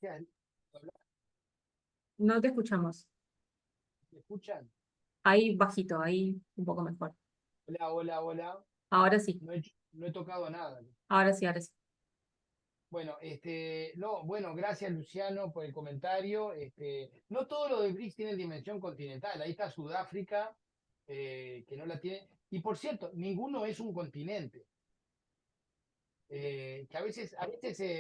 Gracias. No te escuchamos. ¿Me escuchan? Ahí bajito, ahí un poco mejor. Hola, hola, hola. Ahora sí, No he tocado nada. ahora sí, ahora sí. Bueno, no, bueno, gracias Luciano por el comentario. No todo lo de BRICS tiene dimensión continental. Ahí está Sudáfrica, que no la tiene. Y por cierto, ninguno es un continente. que a veces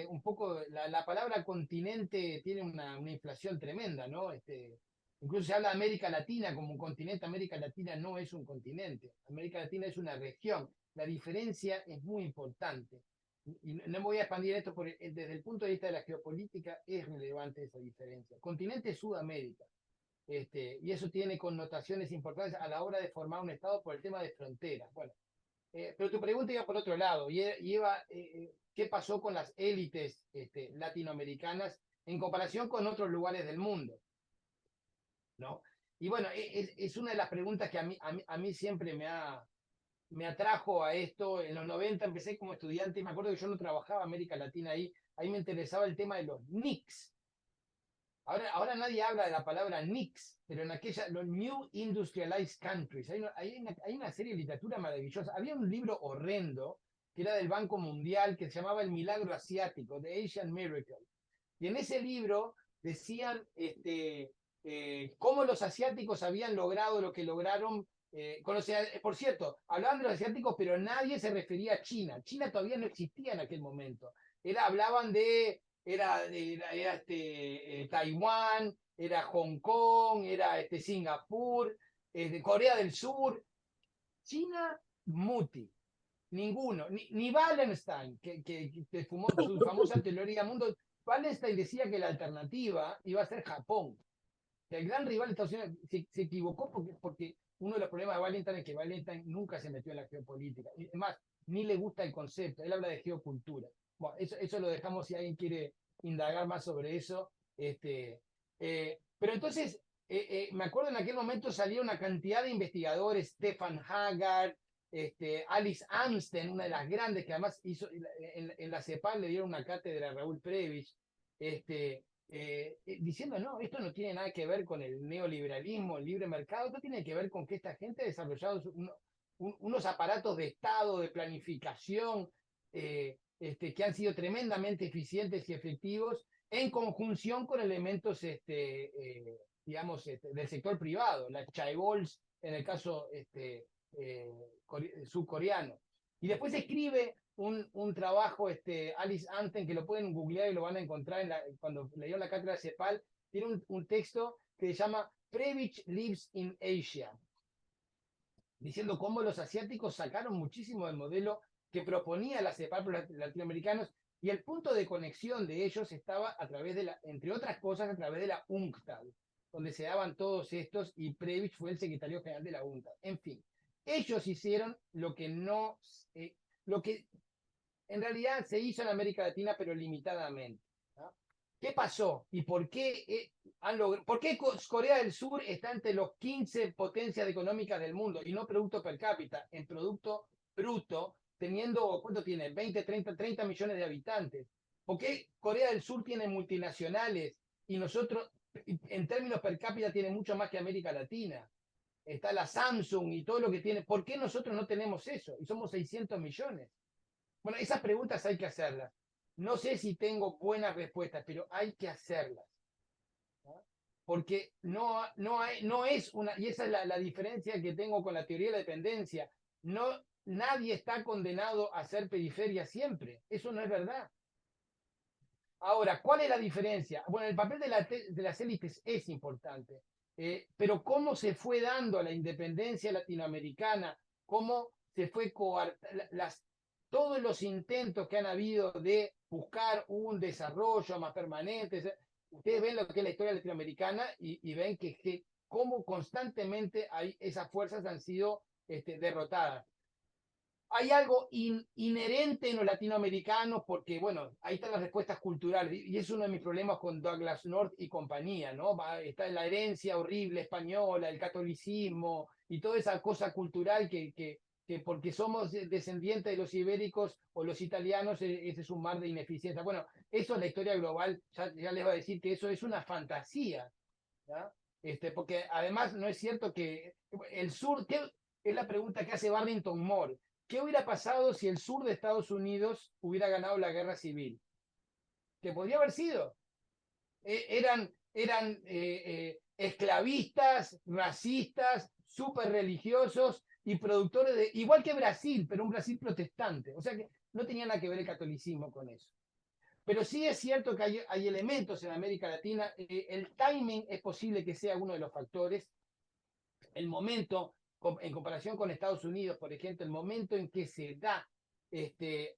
un poco la palabra continente tiene una inflación tremenda, ¿no? Incluso se habla de América Latina como un continente. América Latina no es un continente. América Latina es una región. La diferencia es muy importante. Y no me voy a expandir esto porque desde el punto de vista de la geopolítica es relevante esa diferencia. Continente es Sudamérica. Y eso tiene connotaciones importantes a la hora de formar un Estado por el tema de fronteras. Bueno, pero tu pregunta iba por otro lado, y iba, ¿qué pasó con las élites latinoamericanas en comparación con otros lugares del mundo? ¿No? Y bueno, es una de las preguntas que a mí siempre me atrajo a esto. En los 90 empecé como estudiante y me acuerdo que yo no trabajaba América Latina ahí me interesaba el tema de los NICs. Ahora nadie habla de la palabra NICs, pero en los New Industrialized Countries, hay una serie de literatura maravillosa. Había un libro horrendo que era del Banco Mundial que se llamaba El Milagro Asiático, The Asian Miracle. Y en ese libro decían cómo los asiáticos habían logrado lo que lograron. Por cierto, hablaban de los asiáticos, pero nadie se refería a China. China todavía no existía en aquel momento. Hablaban de Taiwán, era Hong Kong, era Singapur, Corea del Sur. China, muti. Ninguno, ni Wallenstein, que fumó su famosa teoría mundo. Wallenstein decía que la alternativa iba a ser Japón. Que el gran rival de Estados Unidos se equivocó porque uno de los problemas de Wallenstein es que Wallenstein nunca se metió en la geopolítica. Es más, ni le gusta el concepto. Él habla de geocultura. Bueno, eso lo dejamos si alguien quiere indagar más sobre eso. Pero entonces, me acuerdo en aquel momento salía una cantidad de investigadores, Stefan Haggard, Alice Amsten, una de las grandes que además hizo en la CEPAL, le dieron una cátedra a Raúl Prebisch, diciendo, no, esto no tiene nada que ver con el neoliberalismo, el libre mercado, esto tiene que ver con que esta gente ha desarrollado unos aparatos de Estado, de planificación, que han sido tremendamente eficientes y efectivos en conjunción con elementos, digamos, del sector privado, la chaebols en el caso subcoreano. Y después escribe un trabajo, Alice Amsten, que lo pueden googlear y lo van a encontrar cuando leyeron la cátedra de CEPAL, tiene un texto que se llama Prebisch Lives in Asia, diciendo cómo los asiáticos sacaron muchísimo del modelo que proponía la CEPAL por los latinoamericanos, y el punto de conexión de ellos estaba a través de entre otras cosas, a través de la UNCTAD, donde se daban todos estos, y Prebisch fue el secretario general de la UNCTAD. En fin, ellos hicieron lo que en realidad se hizo en América Latina, pero limitadamente. ¿No? ¿Qué pasó? ¿Y por qué por qué Corea del Sur está entre los 15 potencias económicas del mundo y no producto per cápita, en producto bruto, teniendo, ¿cuánto tiene? 20, 30 millones de habitantes. ¿Por qué Corea del Sur tiene multinacionales y nosotros, en términos per cápita, tiene mucho más que América Latina? Está la Samsung y todo lo que tiene. ¿Por qué nosotros no tenemos eso? Y somos 600 millones. Bueno, esas preguntas hay que hacerlas. No sé si tengo buenas respuestas, pero hay que hacerlas. ¿No? Porque no es una, y esa es la diferencia que tengo con la teoría de la dependencia. Nadie está condenado a ser periferia siempre. Eso no es verdad. Ahora, ¿cuál es la diferencia? Bueno, el papel de las élites es importante, pero cómo se fue dando la independencia latinoamericana, cómo se fue todos los intentos que han habido de buscar un desarrollo más permanente. Ustedes ven lo que es la historia latinoamericana y ven que cómo constantemente esas fuerzas han sido derrotadas. Hay algo inherente en los latinoamericanos porque, bueno, ahí están las respuestas culturales y es uno de mis problemas con Douglass North y compañía, ¿no? Está la herencia horrible española, el catolicismo y toda esa cosa cultural que porque somos descendientes de los ibéricos o los italianos, ese es un mar de ineficiencia. Bueno, eso es la historia global, ya les va a decir que eso es una fantasía, ¿ya? Porque además no es cierto que el sur, es la pregunta que hace Barrington Moore. ¿Qué hubiera pasado si el sur de Estados Unidos hubiera ganado la guerra civil? Que podría haber sido. Eran esclavistas, racistas, súper religiosos y productores igual que Brasil, pero un Brasil protestante. O sea que no tenía nada que ver el catolicismo con eso. Pero sí es cierto que hay elementos en América Latina, el timing es posible que sea uno de los factores, el momento, en comparación con Estados Unidos, por ejemplo, el momento en que se da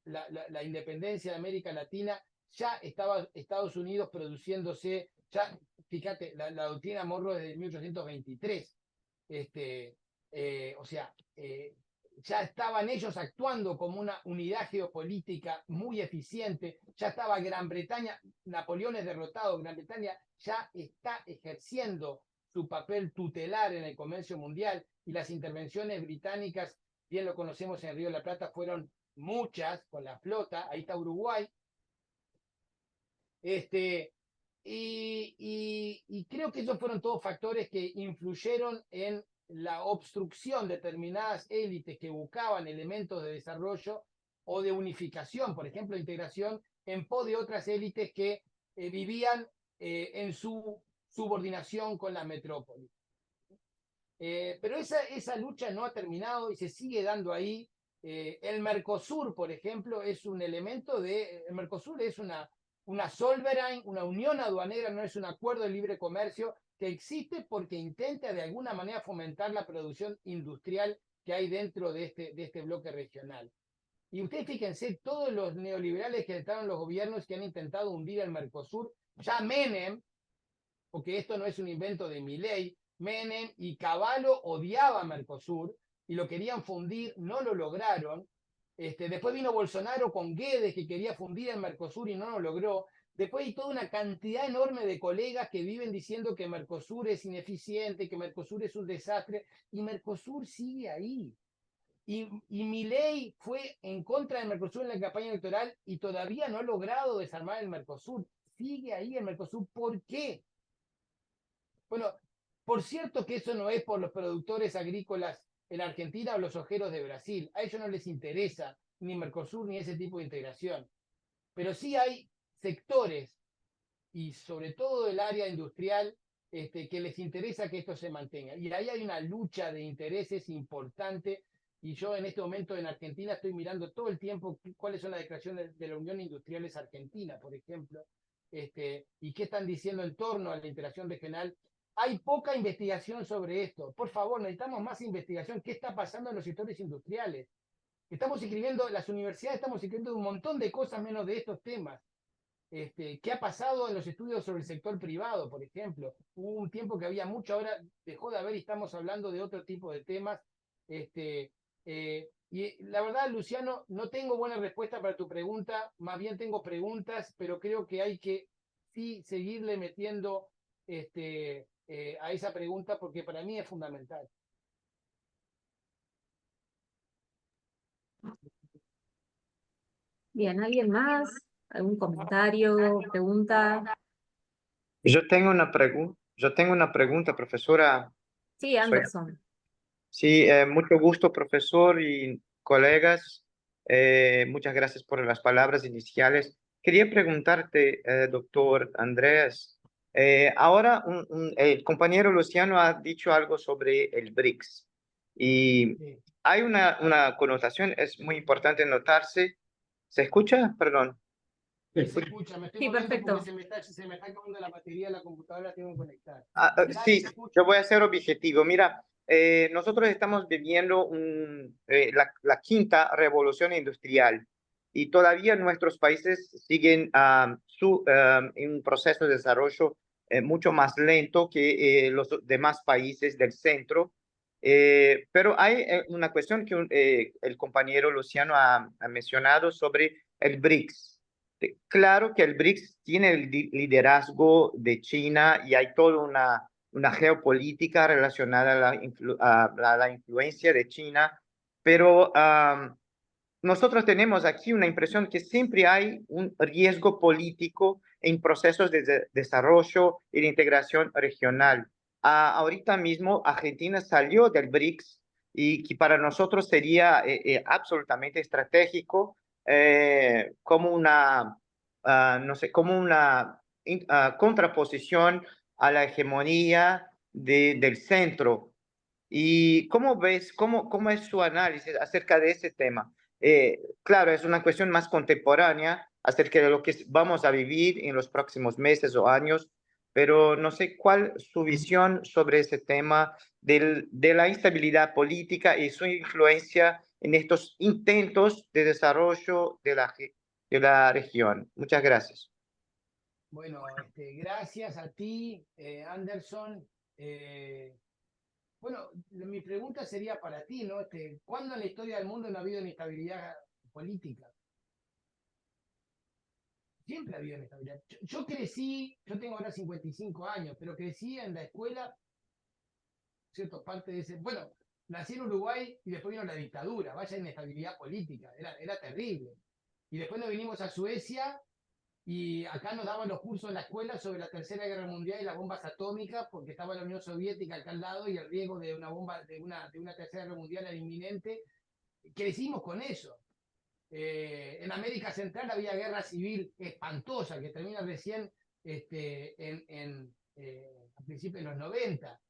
la independencia de América Latina, ya estaba Estados Unidos produciéndose, ya, fíjate, la doctrina Monroe desde 1823, o sea, ya estaban ellos actuando como una unidad geopolítica muy eficiente, ya estaba Gran Bretaña, Napoleón es derrotado, Gran Bretaña ya está ejerciendo su papel tutelar en el comercio mundial y las intervenciones británicas, bien lo conocemos en Río de la Plata, fueron muchas con la flota, ahí está Uruguay. Y creo que esos fueron todos factores que influyeron en la obstrucción de determinadas élites que buscaban elementos de desarrollo o de unificación, por ejemplo, integración, en pos de otras élites que vivían en su subordinación con la metrópoli. Pero esa lucha no ha terminado y se sigue dando ahí. El Mercosur, por ejemplo, es un elemento el Mercosur es una Zollverein, una unión aduanera, no es un acuerdo de libre comercio que existe porque intenta de alguna manera fomentar la producción industrial que hay dentro de este bloque regional. Y ustedes fíjense, todos los neoliberales que estaban los gobiernos que han intentado hundir el Mercosur, ya Menem, porque esto no es un invento de Milei, Menem y Cavallo odiaban Mercosur y lo querían fundir, no lo lograron. Después vino Bolsonaro con Guedes, que quería fundir el Mercosur y no lo logró. Después hay toda una cantidad enorme de colegas que viven diciendo que Mercosur es ineficiente, que Mercosur es un desastre, y Mercosur sigue ahí. Y Milei fue en contra del Mercosur en la campaña electoral y todavía no ha logrado desarmar el Mercosur. Sigue ahí el Mercosur. ¿Por qué? Bueno, por cierto que eso no es por los productores agrícolas en Argentina o los ojeros de Brasil. A ellos no les interesa ni Mercosur ni ese tipo de integración. Pero sí hay sectores, y sobre todo el área industrial, que les interesa que esto se mantenga. Y ahí hay una lucha de intereses importante. Y yo en este momento en Argentina estoy mirando todo el tiempo cuáles son las declaraciones de la Unión Industriales Argentina, por ejemplo, y qué están diciendo en torno a la integración regional. Hay poca investigación sobre esto. Por favor, necesitamos más investigación. ¿Qué está pasando en los sectores industriales? Estamos escribiendo, las universidades estamos escribiendo un montón de cosas menos de estos temas. ¿Qué ha pasado en los estudios sobre el sector privado, por ejemplo? Hubo un tiempo que había mucho, ahora dejó de haber y estamos hablando de otro tipo de temas. Y la verdad, Luciano, no tengo buena respuesta para tu pregunta, más bien tengo preguntas, pero creo que hay que sí seguirle metiendo a esa pregunta porque para mí es fundamental. Bien, ¿alguien más? ¿Algún comentario, pregunta? Yo tengo una pregunta, profesora. Sí, Soy- Anderson. Sí, mucho gusto, profesor y colegas. Muchas gracias por las palabras iniciales. Quería preguntarte, doctor Andrés, ahora el compañero Luciano ha dicho algo sobre el BRICS y Sí. hay una connotación, es muy importante notarse. ¿Se escucha? Perdón. Sí, se escucha, me estoy Sí, moviendo perfecto. porque se me está acabando la batería de la computadora, tengo que conectar. Dale, sí, se escucha. yo voy a ser objetivo. Mira, nosotros estamos viviendo la quinta revolución industrial y todavía nuestros países siguen en un proceso de desarrollo mucho más lento que los demás países del centro. Pero hay una cuestión que el compañero Luciano ha mencionado sobre el BRICS. Claro que el BRICS tiene el liderazgo de China y hay toda una geopolítica relacionada a la influencia de China, pero nosotros tenemos aquí una impresión que siempre hay un riesgo político en procesos de desarrollo y de integración regional. Ahorita mismo Argentina salió del BRICS y que para nosotros sería absolutamente estratégico como no sé, como una contraposición a la hegemonía del centro. ¿Y cómo ves, cómo es su análisis acerca de ese tema? claro, es una cuestión más contemporánea acerca de lo que vamos a vivir en los próximos meses o años, pero no sé cuál es su visión sobre ese tema de la instabilidad política y su influencia en estos intentos de desarrollo de la región. Muchas gracias. Bueno, gracias a ti, Anderson. Bueno, mi pregunta sería para ti, ¿no? ¿Cuándo en la historia del mundo no ha habido inestabilidad política? Siempre ha habido inestabilidad. Yo crecí, yo tengo ahora 55 años, pero crecí en la escuela, cierto, parte de ese. Bueno, nací en Uruguay y después vino la dictadura, vaya inestabilidad política, era terrible. Y después nos vinimos a Suecia y acá nos daban los cursos en la escuela sobre la Tercera Guerra Mundial y las bombas atómicas, porque estaba la Unión Soviética acá al lado y el riesgo de una bomba, de una Tercera Guerra Mundial era inminente. Crecimos con eso. En América Central había guerra civil espantosa que termina recién a principios de los 90.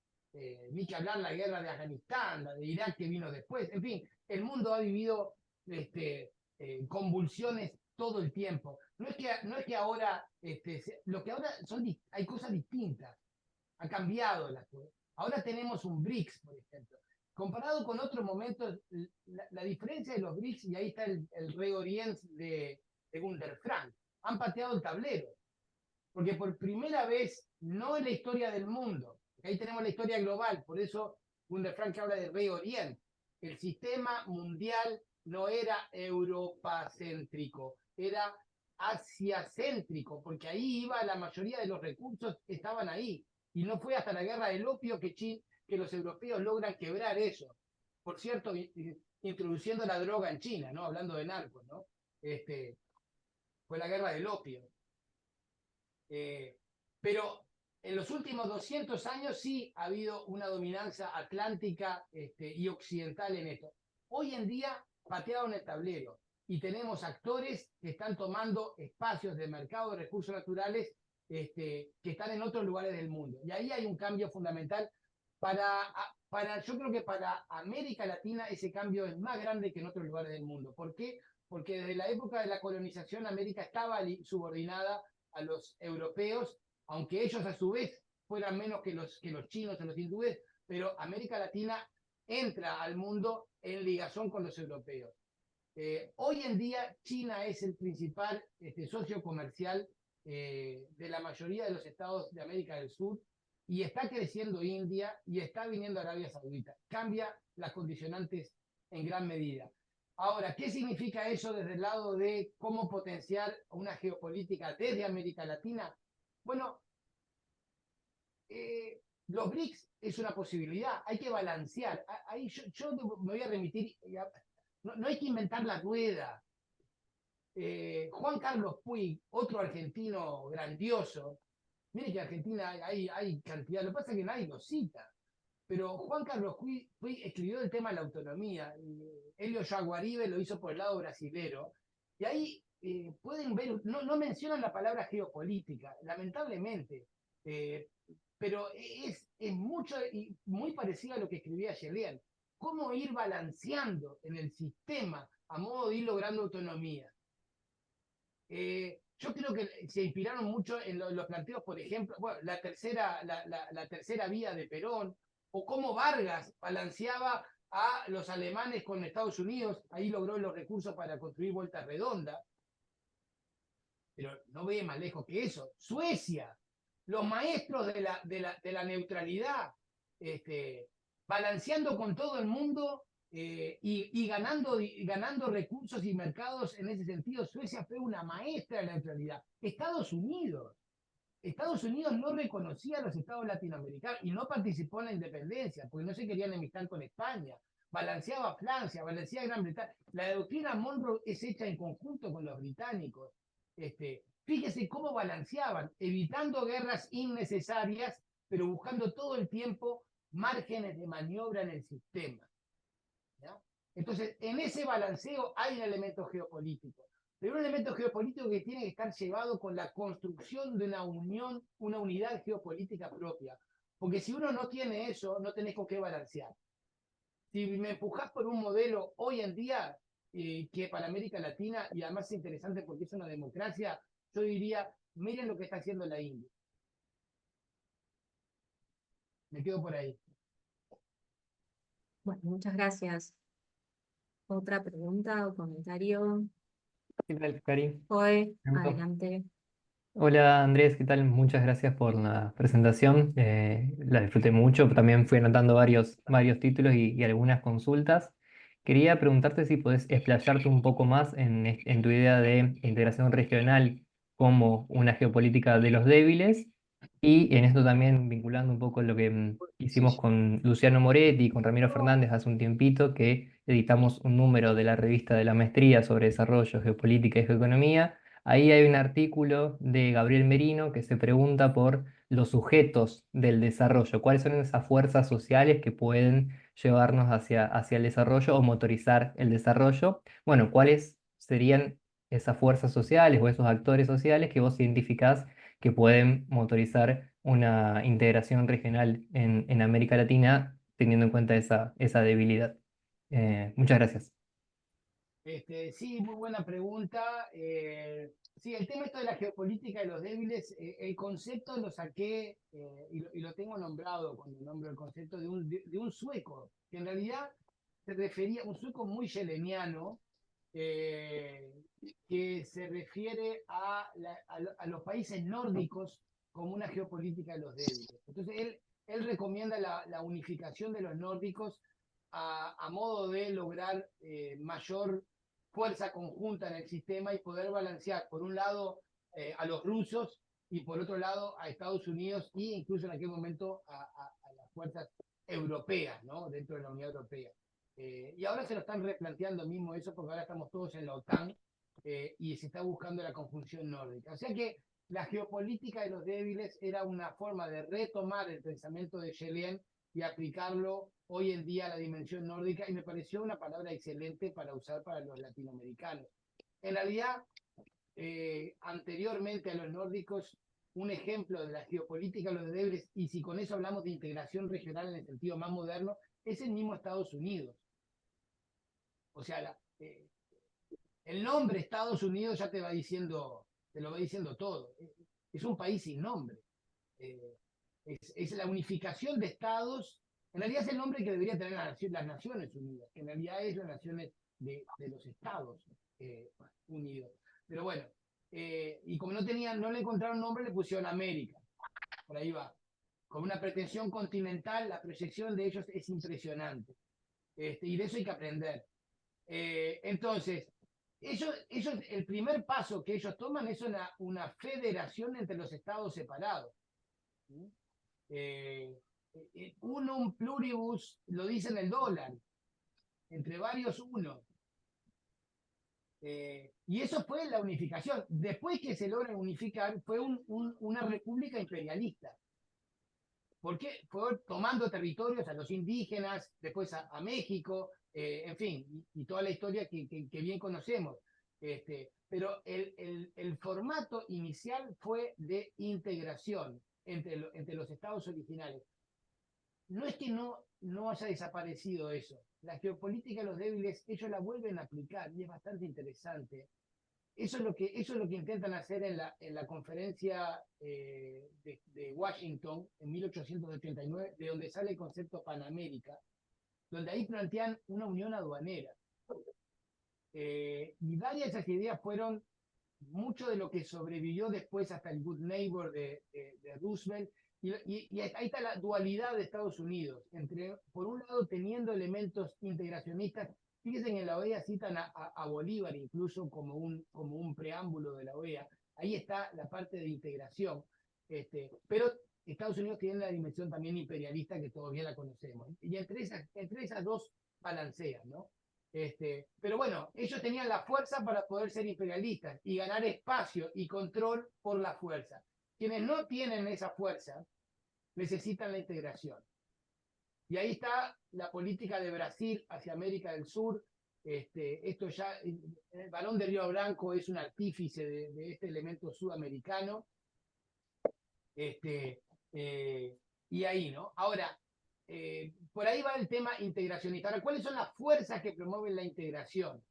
Ni que hablar la guerra de Afganistán, la de Irak que vino después. En fin, el mundo ha vivido convulsiones todo el tiempo. No es que ahora, lo que ahora hay cosas distintas. Ha cambiado la cosa. Ahora tenemos un BRICS, por ejemplo. Comparado con otros momentos, la diferencia de los BRICS, y ahí está el reorient de Gunther Frank, han pateado el tablero. Porque por primera vez, no en la historia del mundo, ahí tenemos la historia global, por eso Gunther Frank habla de reorient. El sistema mundial no era europacéntrico, era asiacéntrico, porque ahí iba la mayoría de los recursos, estaban ahí. Y no fue hasta la guerra del opio que los europeos logran quebrar eso. Por cierto, introduciendo la droga en China, ¿no? Hablando de narcos, ¿no? Fue la guerra del opio. Pero en los últimos 200 años sí ha habido una dominancia atlántica y occidental en esto. Hoy en día patearon el tablero y tenemos actores que están tomando espacios de mercado de recursos naturales que están en otros lugares del mundo. Y ahí hay un cambio fundamental. Yo creo que para América Latina ese cambio es más grande que en otros lugares del mundo. ¿Por qué? Porque desde la época de la colonización América estaba subordinada a los europeos, aunque ellos a su vez fueran menos que los chinos o los hindúes, pero América Latina entra al mundo en ligación con los europeos. Hoy en día China es el principal socio comercial de la mayoría de los estados de América del Sur y está creciendo India y está viniendo Arabia Saudita. Cambia las condicionantes en gran medida. Ahora, ¿qué significa eso desde el lado de cómo potenciar una geopolítica desde América Latina? Bueno, los BRICS es una posibilidad, hay que balancear. Ahí yo me voy a remitir, no hay que inventar la rueda. Juan Carlos Puig, otro argentino grandioso, mire que en Argentina hay cantidad, lo que pasa es que nadie lo cita. Pero Juan Carlos Puig escribió el tema de la autonomía. Helio Jaguaribe lo hizo por el lado brasilero. Y ahí pueden ver, no mencionan la palabra geopolítica, lamentablemente. Pero es mucho y muy parecido a lo que escribía Gelian. Cómo ir balanceando en el sistema a modo de ir logrando autonomía. Yo creo que se inspiraron mucho en los planteos, por ejemplo, bueno, la tercera vía de Perón, o cómo Vargas balanceaba a los alemanes con Estados Unidos, ahí logró los recursos para construir Vuelta Redonda. Pero no ve más lejos que eso. Suecia, los maestros de la neutralidad, balanceando con todo el mundo y ganando recursos y mercados en ese sentido. Suecia fue una maestra de la neutralidad. Estados Unidos no reconocía a los estados latinoamericanos y no participó en la independencia porque no se querían enemistar con España. Balanceaba Francia, balanceaba Gran Bretaña. La doctrina Monroe es hecha en conjunto con los británicos. Fíjese cómo balanceaban, evitando guerras innecesarias, pero buscando todo el tiempo márgenes de maniobra en el sistema. ¿Ya? Entonces, en ese balanceo hay un elemento geopolítico, pero un elemento geopolítico que tiene que estar llevado con la construcción de una unión, una unidad geopolítica propia. Porque si uno no tiene eso, no tenés con qué balancear. Si me empujás por un modelo hoy en día, que para América Latina, y además es interesante porque es una democracia, yo diría, miren lo que está haciendo la India. Me quedo por ahí. Bueno, muchas gracias. ¿Otra pregunta o comentario? ¿Qué tal, Cari? Joe, Pregunto. adelante. Hola Andrés, ¿qué tal? Muchas gracias por la presentación. La disfruté mucho. También fui anotando varios títulos y algunas consultas. Quería preguntarte si podés explayarte un poco más en tu idea de integración regional como una geopolítica de los débiles y en esto también vinculando un poco lo que hicimos con Luciano Moretti y con Ramiro Fernández hace un tiempito que editamos un número de la revista de la maestría sobre desarrollo, geopolítica y geoeconomía. Ahí hay un artículo de Gabriel Merino que se pregunta por los sujetos del desarrollo, cuáles son esas fuerzas sociales que pueden llevarnos hacia el desarrollo o motorizar el desarrollo. Bueno, cuáles serían esas fuerzas sociales o esos actores sociales que vos identificás que pueden motorizar una integración regional en América Latina, teniendo en cuenta esa debilidad. Muchas gracias. Sí, muy buena pregunta. Sí, el tema esto de la geopolítica de los débiles, el concepto lo saqué y lo tengo nombrado cuando nombro el concepto de un sueco, que en realidad se refería, un sueco muy scheleniano, que se refiere a los países nórdicos como una geopolítica de los débiles. Entonces él recomienda la unificación de los nórdicos a modo de lograr mayor fuerza conjunta en el sistema y poder balancear, por un lado, a los rusos y por otro lado a Estados Unidos e incluso en aquel momento a las fuerzas europeas, ¿no? Dentro de la Unión Europea. Y ahora se lo están replanteando mismo eso porque ahora estamos todos en la OTAN y se está buscando la conjunción nórdica. O sea que la geopolítica de los débiles era una forma de retomar el pensamiento de Schelien y aplicarlo hoy en día a la dimensión nórdica y me pareció una palabra excelente para usar para los latinoamericanos. En realidad, anteriormente a los nórdicos, un ejemplo de la geopolítica de los débiles, y si con eso hablamos de integración regional en el sentido más moderno, es el mismo Estados Unidos. O sea, el nombre Estados Unidos ya te lo va diciendo todo. Es un país sin nombre. Es la unificación de estados. En realidad es el nombre que debería tener las Naciones Unidas, que en realidad es las Naciones de los Estados Unidos. Pero bueno, y como no le encontraron nombre, le pusieron América. Por ahí va. Con una pretensión continental, la proyección de ellos es impresionante. Y de eso hay que aprender. Entonces, el primer paso que ellos toman es una federación entre los estados separados. Unum pluribus lo dice en el dólar, entre varios uno. Y eso fue la unificación. Después que se logra unificar, fue una república imperialista. Porque fue tomando territorios a los indígenas, después a México, en fin, y toda la historia que bien conocemos. Pero el formato inicial fue de integración entre los estados originales. No es que no haya desaparecido eso. La geopolítica de los débiles, ellos la vuelven a aplicar y es bastante interesante. Eso es lo que intentan hacer en la conferencia de Washington en 1889, de donde sale el concepto Panamérica, donde ahí plantean una unión aduanera. Y varias de esas ideas fueron mucho de lo que sobrevivió después hasta el Good Neighbor de Roosevelt. Y ahí está la dualidad de Estados Unidos, por un lado teniendo elementos integracionistas. Fíjense que en la OEA citan a Bolívar incluso como un preámbulo de la OEA. Ahí está la parte de integración. Pero Estados Unidos tiene la dimensión también imperialista que todavía la conocemos. Y entre esas dos balancean, ¿no? Pero bueno, ellos tenían la fuerza para poder ser imperialistas y ganar espacio y control por la fuerza. Quienes no tienen esa fuerza necesitan la integración. Y ahí está la política de Brasil hacia América del Sur. Esto ya, el Barón de Río Blanco es un artífice de este elemento sudamericano. Y ahí, ¿no? Ahora, por ahí va el tema integracionista. Ahora, ¿cuáles son las fuerzas que promueven la integración?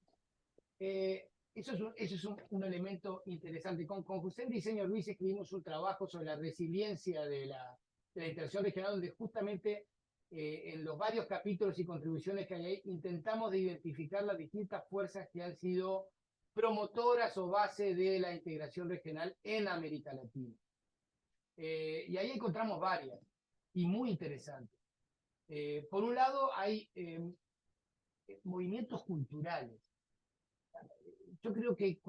Eso es un elemento interesante. Con José en Diseño Luis escribimos un trabajo sobre la resiliencia de la integración regional, donde justamente en los varios capítulos y contribuciones que hay ahí, intentamos de identificar las distintas fuerzas que han sido promotoras o base de la integración regional en América Latina. Y ahí encontramos varias, y muy interesantes. Por un lado, hay movimientos culturales. Yo creo que,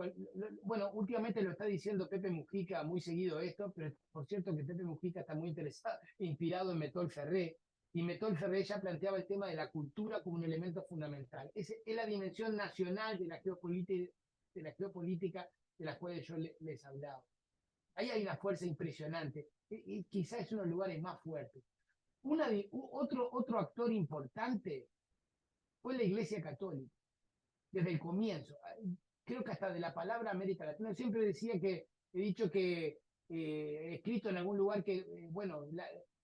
bueno, últimamente lo está diciendo Pepe Mujica muy seguido esto, pero por cierto que Pepe Mujica está muy interesado, inspirado en Metol Ferré, y Metol Ferré ya planteaba el tema de la cultura como un elemento fundamental. Es la dimensión nacional de la geopolítica de la cual yo les hablaba. Ahí hay una fuerza impresionante, y quizás es uno de los lugares más fuertes. Otro actor importante fue la Iglesia Católica, desde el comienzo. Creo que hasta de la palabra América Latina. Siempre decía que, he dicho que, escrito en algún lugar que, bueno,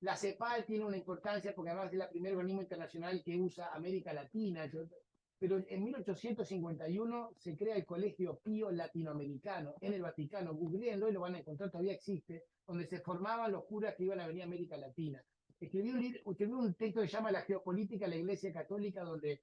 la CEPAL tiene una importancia porque además es la primer organismo internacional que usa América Latina. Pero en 1851 se crea el Colegio Pío Latinoamericano en el Vaticano. Googleenlo y lo van a encontrar, todavía existe, donde se formaban los curas que iban a venir a América Latina. Escribió un texto que se llama La geopolítica de la Iglesia Católica, donde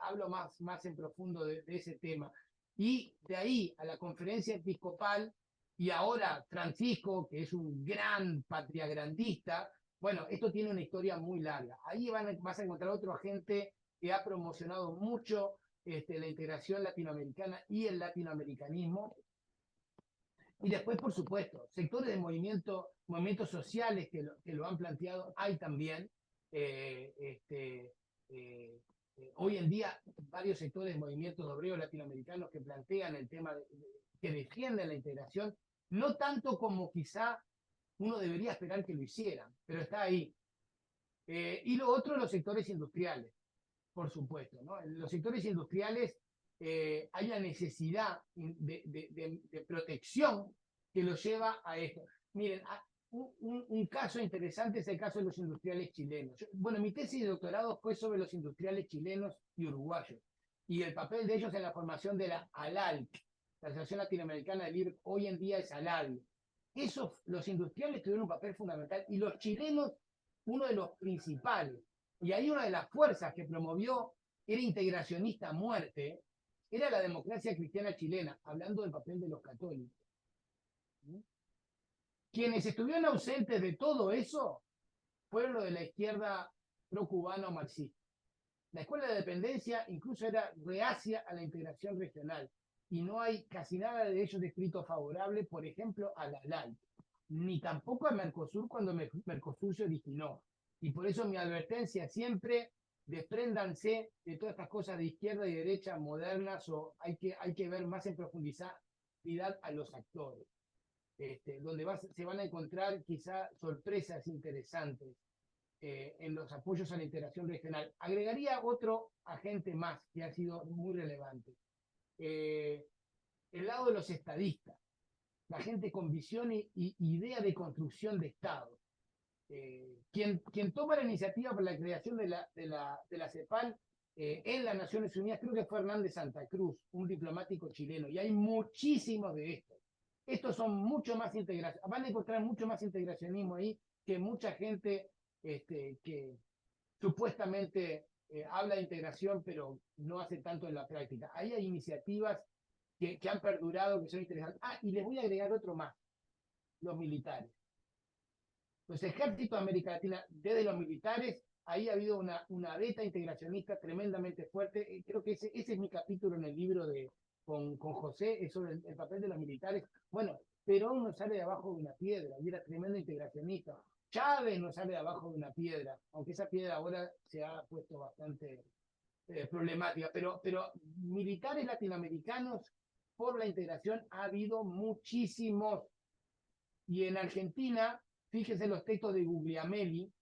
hablo más en profundo de ese tema. Y de ahí a la conferencia episcopal, y ahora Francisco, que es un gran patriagrandista, bueno, esto tiene una historia muy larga. Ahí vas a encontrar otro agente que ha promocionado mucho la integración latinoamericana y el latinoamericanismo. Y después, por supuesto, sectores de movimientos sociales que lo han planteado, hay también. Hoy en día, varios sectores de movimientos obreros latinoamericanos que plantean el tema, que defienden la integración, no tanto como quizá uno debería esperar que lo hicieran, pero está ahí. Y lo otro, los sectores industriales, por supuesto, ¿no? En los sectores industriales hay la necesidad de protección que los lleva a esto. Miren, un caso interesante es el caso de los industriales chilenos. Bueno, mi tesis de doctorado fue sobre los industriales chilenos y uruguayos y el papel de ellos en la formación de la ALALC, la Asociación Latinoamericana del Libre, hoy en día es ALAL. Los industriales tuvieron un papel fundamental y los chilenos uno de los principales. Y ahí una de las fuerzas que promovió, era integracionista a muerte, era la democracia cristiana chilena, hablando del papel de los católicos. Quienes estuvieron ausentes de todo eso fueron los de la izquierda pro-cubana o marxista. La escuela de dependencia incluso era reacia a la integración regional y no hay casi nada de ellos descrito favorable, por ejemplo, a la LAI, ni tampoco a Mercosur cuando Mercosur se originó. Y por eso mi advertencia siempre, despréndanse de todas estas cosas de izquierda y derecha modernas, o hay que ver más en profundidad a los actores, donde se van a encontrar quizá sorpresas interesantes en los apoyos a la integración regional. Agregaría otro agente más que ha sido muy relevante. El lado de los estadistas, la gente con visión y idea de construcción de Estado. Quien toma la iniciativa para la creación de la CEPAL en las Naciones Unidas, creo que fue Hernández Santa Cruz, un diplomático chileno, y hay muchísimos de estos. Estos son mucho más integración, van a encontrar mucho más integracionismo ahí que mucha gente que supuestamente habla de integración, pero no hace tanto en la práctica. Ahí hay iniciativas que han perdurado, que son interesantes. Y les voy a agregar otro más, los militares. Los ejércitos de América Latina, desde los militares, ahí ha habido una beta integracionista tremendamente fuerte. Creo que ese es mi capítulo en el libro con José, es sobre el papel de los militares. Bueno, Perón no sale de abajo de una piedra, y era tremendo integracionista. Chávez no sale de abajo de una piedra, aunque esa piedra ahora se ha puesto bastante problemática. Pero militares latinoamericanos por la integración ha habido muchísimos. Y en Argentina, fíjese los textos de Guglielmelli,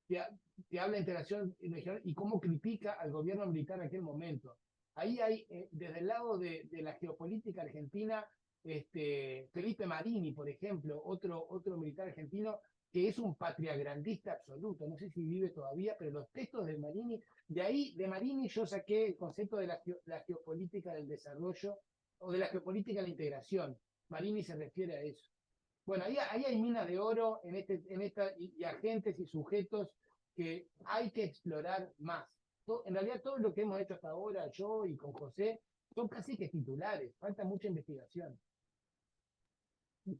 que habla de integración y cómo critica al gobierno militar en aquel momento. Ahí hay, desde el lado de la geopolítica argentina, Felipe Marini, por ejemplo, otro militar argentino que es un patriagrandista absoluto, no sé si vive todavía, pero los textos de Marini, de Marini yo saqué el concepto de la geopolítica del desarrollo o de la geopolítica de la integración. Marini se refiere a eso. Bueno, ahí hay minas de oro y agentes y sujetos que hay que explorar más. En realidad todo lo que hemos hecho hasta ahora, yo y con José, son casi que titulares, falta mucha investigación.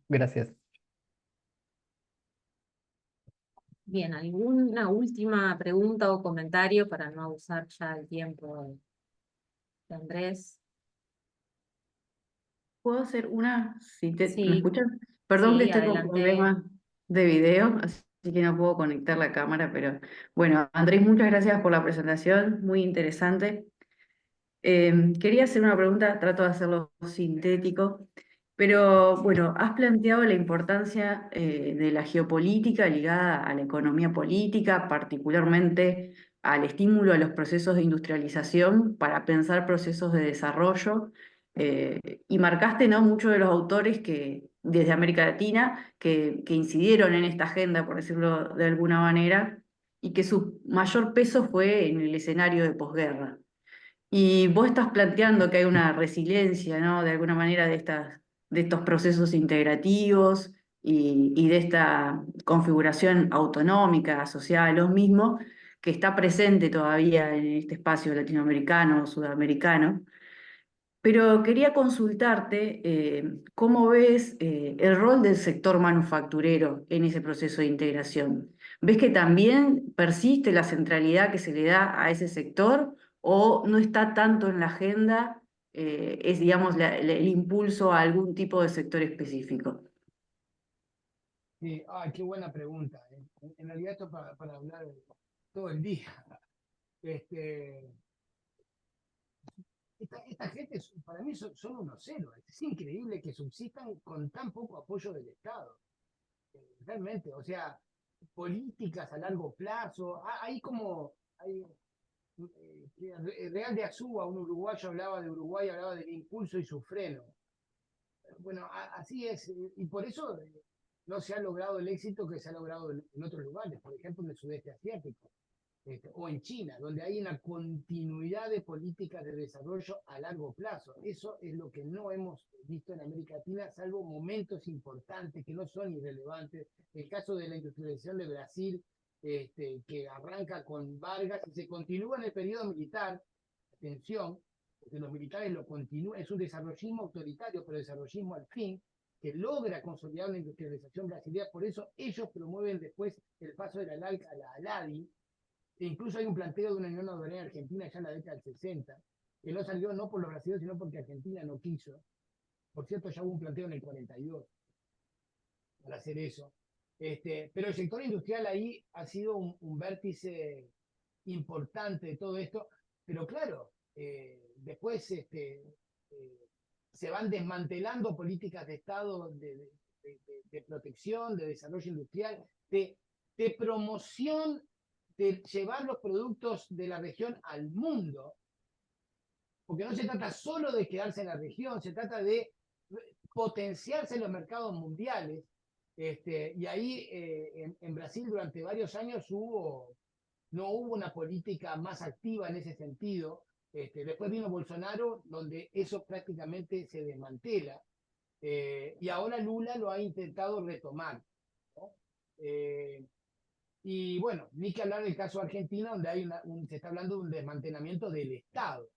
Gracias. Bien, ¿alguna última pregunta o comentario para no abusar ya el tiempo de Andrés? ¿Puedo hacer una? ¿Me Sí, escuchan? Perdón que sí, estoy con adelante. problemas de video, así que no puedo conectar la cámara, pero bueno, Andrés, muchas gracias por la presentación, muy interesante. Quería hacer una pregunta, trato de hacerlo sintético, pero bueno, has planteado la importancia de la geopolítica ligada a la economía política, particularmente al estímulo a los procesos de industrialización para pensar procesos de desarrollo, y marcaste, ¿no?, muchos de los autores que, desde América Latina que incidieron en esta agenda, por decirlo de alguna manera, y que su mayor peso fue en el escenario de posguerra. Y vos estás planteando que hay una resiliencia, ¿no?, de alguna manera de estos procesos integrativos y de esta configuración autonómica asociada a los mismos, que está presente todavía en este espacio latinoamericano, sudamericano. Pero quería consultarte cómo ves el rol del sector manufacturero en ese proceso de integración. ¿Ves que también persiste la centralidad que se le da a ese sector o no está tanto en la agenda, es, digamos, el impulso a algún tipo de sector específico? Sí, qué buena pregunta. En realidad esto para hablar todo el día. Este, esta gente, para mí, son unos héroes. Es increíble que subsistan con tan poco apoyo del Estado. Realmente, o sea, políticas a largo plazo. Hay como, Real de Azúa, un uruguayo, hablaba de Uruguay, hablaba del impulso y su freno. Bueno, así es, y por eso no se ha logrado el éxito que se ha logrado en otros lugares, por ejemplo en el sudeste asiático, o en China, donde hay una continuidad de políticas de desarrollo a largo plazo. Eso es lo que no hemos visto en América Latina, salvo momentos importantes que no son irrelevantes. El caso de la industrialización de Brasil, que arranca con Vargas y se continúa en el periodo militar, atención, porque los militares lo continúan, es un desarrollismo autoritario, pero desarrollismo al fin, que logra consolidar la industrialización brasileña. Por eso ellos promueven después el paso de la LALC a la ALADI, e incluso hay un planteo de una Unión Aduanera Argentina ya en la década del 60, que no salió no por los brasileños, sino porque Argentina no quiso. Por cierto, ya hubo un planteo en el 42 para hacer eso. Pero el sector industrial ahí ha sido un vértice importante de todo esto, pero claro, después se van desmantelando políticas de Estado de protección, de desarrollo industrial, de promoción, de llevar los productos de la región al mundo, porque no se trata solo de quedarse en la región, se trata de potenciarse en los mercados mundiales. Y ahí en Brasil durante varios años no hubo una política más activa en ese sentido. Después vino Bolsonaro, donde eso prácticamente se desmantela, y ahora Lula lo ha intentado retomar, ¿no? Y bueno, ni que hablar del caso Argentina, donde se está hablando de un desmantelamiento del Estado.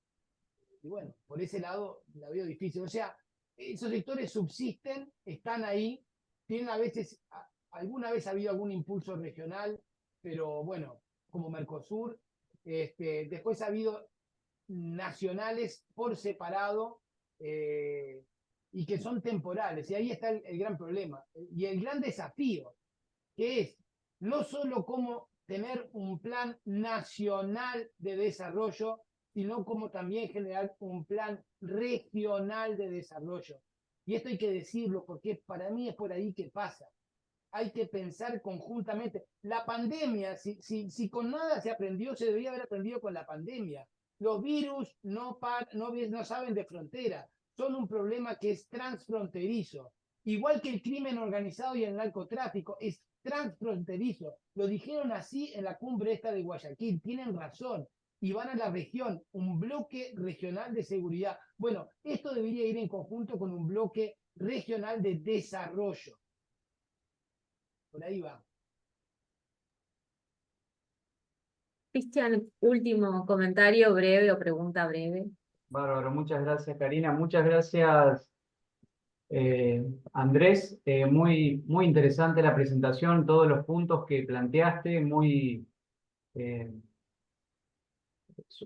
Y bueno, por ese lado la veo difícil. O sea, esos sectores subsisten, están ahí, tienen alguna vez ha habido algún impulso regional, pero bueno, como Mercosur. Después ha habido nacionales por separado, y que son temporales. Y ahí está el gran problema. Y el gran desafío, que es no solo cómo tener un plan nacional de desarrollo, sino como también generar un plan regional de desarrollo. Y esto hay que decirlo porque para mí es por ahí que pasa. Hay que pensar conjuntamente. La pandemia, si con nada se aprendió, se debería haber aprendido con la pandemia. Los virus no saben de frontera. son un problema que es transfronterizo. Igual que el crimen organizado y el narcotráfico, es transfronterizo. Lo dijeron así en la cumbre esta de Guayaquil, tienen razón. Y van a la región, un bloque regional de seguridad. Bueno, esto debería ir en conjunto con un bloque regional de desarrollo. Por ahí va. Cristian, último comentario breve o pregunta breve. Bárbaro, muchas gracias, Karina. Muchas gracias, Andrés. Muy interesante la presentación, todos los puntos que planteaste, muy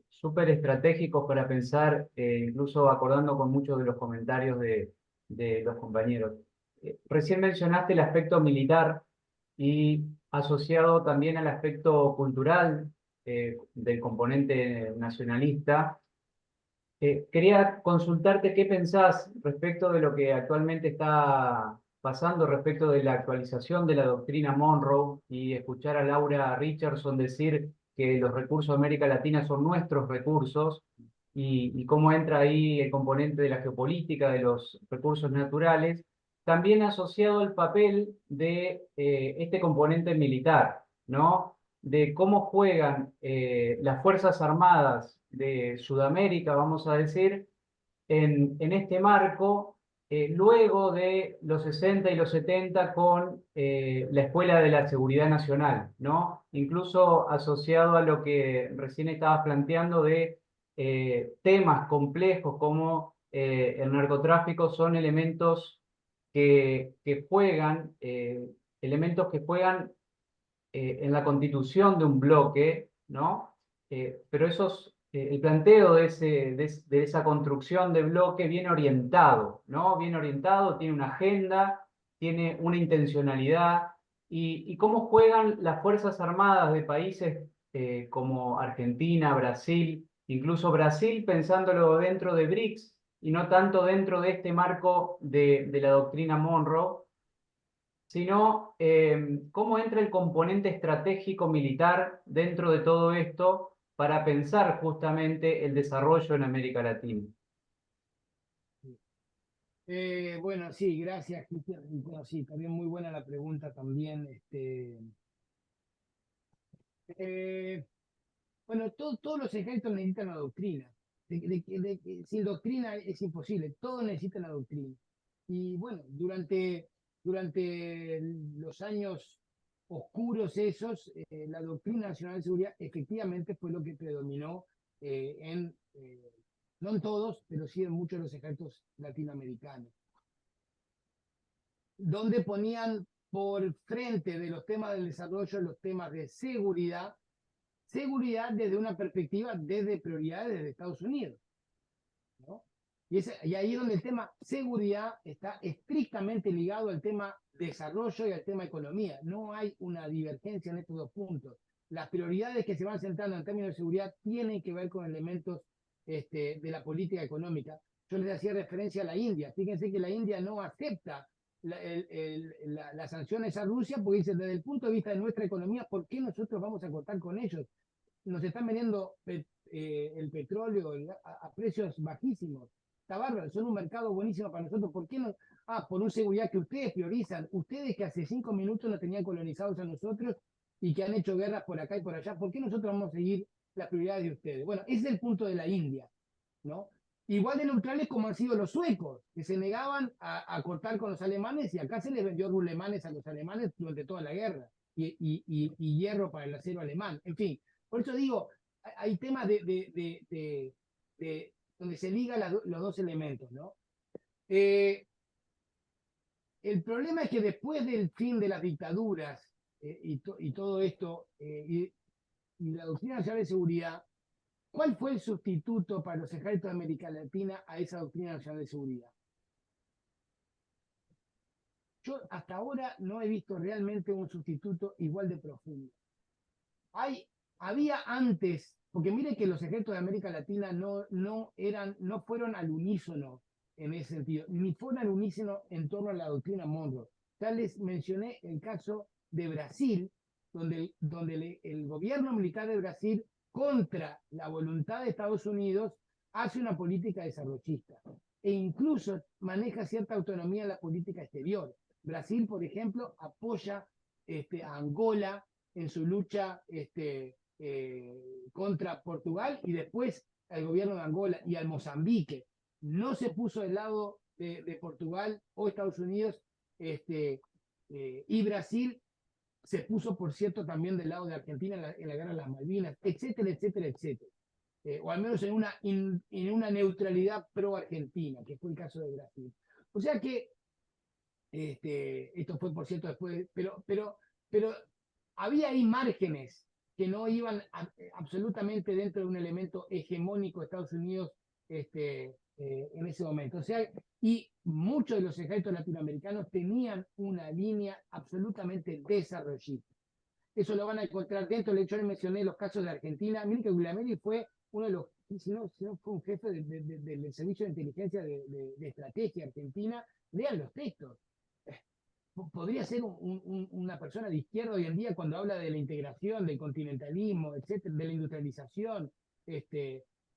súper estratégicos para pensar, incluso acordando con muchos de los comentarios de los compañeros. Recién mencionaste el aspecto militar y asociado también al aspecto cultural del componente nacionalista. Quería consultarte qué pensás respecto de lo que actualmente está pasando respecto de la actualización de la doctrina Monroe y escuchar a Laura Richardson decir que los recursos de América Latina son nuestros recursos y cómo entra ahí el componente de la geopolítica, de los recursos naturales, también asociado al papel de este componente militar, ¿no? De cómo juegan las Fuerzas Armadas de Sudamérica, vamos a decir, en este marco, luego de los 60 y los 70 con la Escuela de la Seguridad Nacional, ¿no? Incluso asociado a lo que recién estabas planteando de temas complejos como el narcotráfico son elementos que juegan, en la constitución de un bloque, ¿no? Pero el planteo de esa construcción de bloque viene orientado, ¿no? Viene orientado, tiene una agenda, tiene una intencionalidad, y cómo juegan las Fuerzas Armadas de países como Argentina, Brasil, incluso Brasil pensándolo dentro de BRICS y no tanto dentro de este marco de la doctrina Monroe, sino cómo entra el componente estratégico militar dentro de todo esto para pensar justamente el desarrollo en América Latina. Bueno, sí, gracias, Cristian. Bueno, sí, también muy buena la pregunta también. Bueno, todos los ejércitos necesitan la doctrina. Sin doctrina es imposible, todos necesitan la doctrina. Y bueno, durante los años oscuros esos, la doctrina nacional de seguridad efectivamente fue lo que predominó no en todos, pero sí en muchos de los ejércitos latinoamericanos, donde ponían por frente de los temas del desarrollo los temas de seguridad desde una perspectiva desde prioridades de Estados Unidos, ¿no? Y ahí es donde el tema seguridad está estrictamente ligado al tema desarrollo y al tema economía. No hay una divergencia en estos dos puntos. Las prioridades que se van centrando en términos de seguridad tienen que ver con elementos de la política económica. Yo les hacía referencia a la India. Fíjense que la India no acepta las sanciones a Rusia porque dice, desde el punto de vista de nuestra economía, ¿por qué nosotros vamos a cortar con ellos? Nos están vendiendo el petróleo a precios bajísimos. Está bárbaro, son un mercado buenísimo para nosotros. ¿Por qué no? Por una seguridad que ustedes priorizan. Ustedes que hace 5 minutos nos tenían colonizados a nosotros y que han hecho guerras por acá y por allá. ¿Por qué nosotros vamos a seguir las prioridades de ustedes? Bueno, ese es el punto de la India, ¿no? Igual de neutrales como han sido los suecos, que se negaban a cortar con los alemanes, y acá se les vendió rulemanes a los alemanes durante toda la guerra, y hierro para el acero alemán. En fin, por eso digo, hay temas donde se ligan los dos elementos, ¿no? El problema es que después del fin de las dictaduras y todo esto, y la doctrina nacional de seguridad, ¿cuál fue el sustituto para los ejércitos de América Latina a esa doctrina nacional de seguridad? Yo hasta ahora no he visto realmente un sustituto igual de profundo. Había antes, porque mire que los ejércitos de América Latina no fueron al unísono en ese sentido, ni fueron al unísono en torno a la doctrina Monroe. Ya les mencioné el caso de Brasil, donde el gobierno militar de Brasil, contra la voluntad de Estados Unidos, hace una política desarrollista. e incluso maneja cierta autonomía en la política exterior. Brasil, por ejemplo, apoya a Angola en su lucha contra Portugal y después al gobierno de Angola y al Mozambique. No se puso del lado de Portugal o Estados Unidos y Brasil se puso, por cierto, también del lado de Argentina en la guerra de las Malvinas, etcétera, etcétera, etcétera. O al menos en una neutralidad pro-argentina, que fue el caso de Brasil. O sea que, esto fue, por cierto, después, pero había ahí márgenes que no iban absolutamente dentro de un elemento hegemónico de Estados Unidos en ese momento. O sea, y muchos de los ejércitos latinoamericanos tenían una línea absolutamente desarrollista. Eso lo van a encontrar dentro de yo les mencioné los casos de Argentina. Miren que Guglielmelli fue uno de los, si no fue un jefe del servicio de inteligencia de estrategia argentina. Lean los textos. Podría ser una persona de izquierda hoy en día cuando habla de la integración, del continentalismo, etcétera, de la industrialización.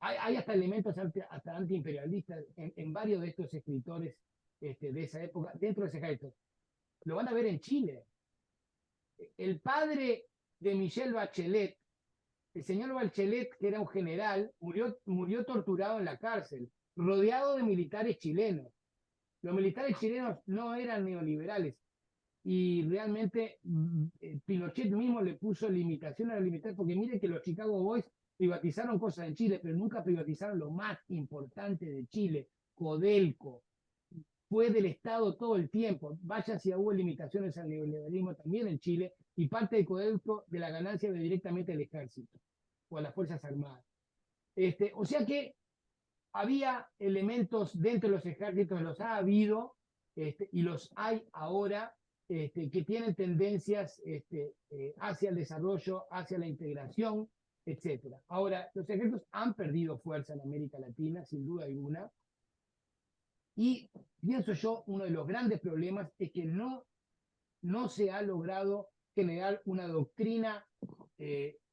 Hay hasta elementos hasta antiimperialistas en varios de estos escritores de esa época, dentro de ese ejército. Lo van a ver en Chile. El padre de Michelle Bachelet, el señor Bachelet, que era un general, murió torturado en la cárcel, rodeado de militares chilenos. Los militares chilenos no eran neoliberales y realmente Pinochet mismo le puso limitaciones a la limitación, porque mire que los Chicago Boys privatizaron cosas en Chile, pero nunca privatizaron lo más importante de Chile, Codelco. Fue del Estado todo el tiempo. Vaya si hubo limitaciones al neoliberalismo también en Chile, y parte de Codelco de la ganancia de directamente al ejército o a las Fuerzas Armadas. O sea que había elementos dentro de los ejércitos, los ha habido y los hay ahora, que tienen tendencias hacia el desarrollo, hacia la integración, etc. Ahora, los ejércitos han perdido fuerza en América Latina, sin duda alguna, y pienso yo, uno de los grandes problemas es que no se ha logrado generar una doctrina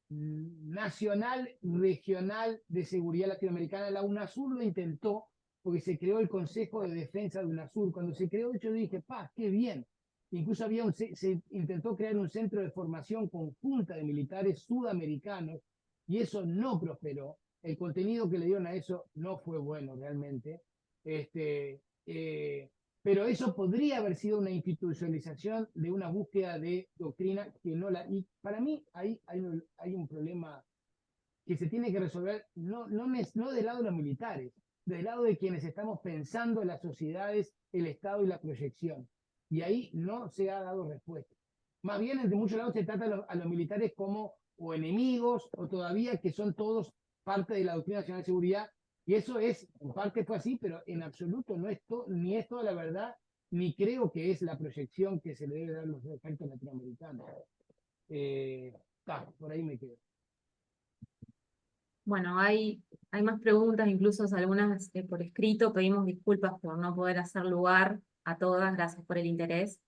nacional, regional de seguridad latinoamericana. La UNASUR lo intentó porque se creó el Consejo de Defensa de UNASUR. Cuando se creó, yo dije, qué bien. Incluso se intentó crear un centro de formación conjunta de militares sudamericanos y eso no prosperó. El contenido que le dieron a eso no fue bueno realmente. Pero eso podría haber sido una institucionalización de una búsqueda de doctrina que no la... Y para mí hay un problema que se tiene que resolver no del lado de los militares, del lado de quienes estamos pensando en las sociedades, el Estado y la proyección. Y ahí no se ha dado respuesta. Más bien, de muchos lados se trata a los militares como o enemigos o todavía que son todos parte de la doctrina nacional de seguridad. Y eso en parte fue así, pero en absoluto no es ni es toda la verdad, ni creo que es la proyección que se le debe dar a los ejércitos latinoamericanos. Por ahí me quedo. Bueno, hay más preguntas, incluso algunas por escrito. Pedimos disculpas por no poder hacer lugar a todas. Gracias por el interés.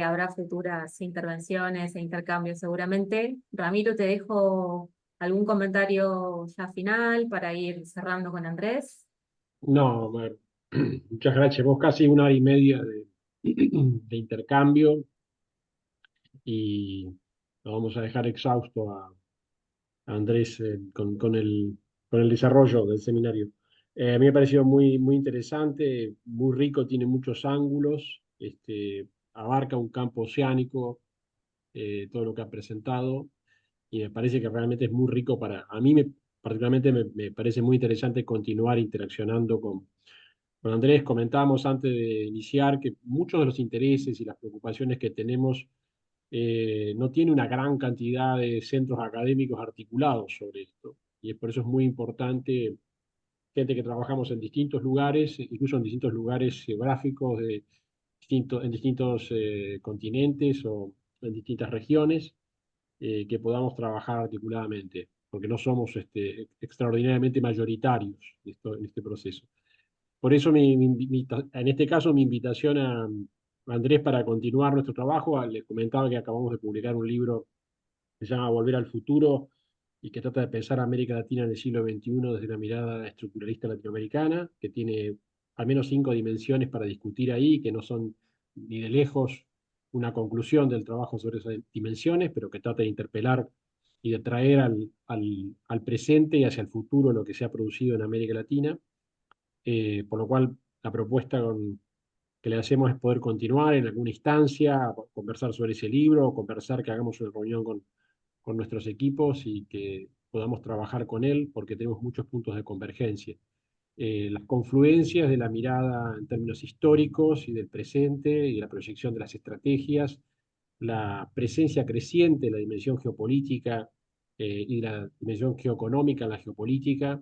Habrá futuras intervenciones e intercambios seguramente. Ramiro, te dejo algún comentario ya final para ir cerrando con Andrés. No, muchas gracias. Vos casi 1 hora y media de intercambio y lo vamos a dejar exhausto a Andrés con el desarrollo del seminario. A mí me ha parecido muy, muy interesante, muy rico, tiene muchos ángulos, abarca un campo oceánico, todo lo que ha presentado, y me parece que realmente es muy rico particularmente me parece muy interesante continuar interaccionando con Andrés. Comentábamos antes de iniciar que muchos de los intereses y las preocupaciones que tenemos no tiene una gran cantidad de centros académicos articulados sobre esto. Y por eso es muy importante gente que trabajamos en distintos lugares, incluso en distintos lugares geográficos, en distintos continentes o en distintas regiones, que podamos trabajar articuladamente, porque no somos extraordinariamente mayoritarios en este proceso. Por eso, en este caso, mi invitación a Andrés para continuar nuestro trabajo. Le comentaba que acabamos de publicar un libro que se llama Volver al Futuro y que trata de pensar a América Latina en el siglo XXI desde la mirada estructuralista latinoamericana, que tiene al menos 5 dimensiones para discutir ahí, que no son ni de lejos una conclusión del trabajo sobre esas dimensiones, pero que trata de interpelar y de traer al presente y hacia el futuro lo que se ha producido en América Latina. Por lo cual la propuesta que le hacemos es poder continuar en alguna instancia, conversar sobre ese libro, conversar, que hagamos una reunión con nuestros equipos y que podamos trabajar con él, porque tenemos muchos puntos de convergencia. Las confluencias de la mirada en términos históricos y del presente y la proyección de las estrategias, la presencia creciente de la dimensión geopolítica y la dimensión geoeconómica en la geopolítica,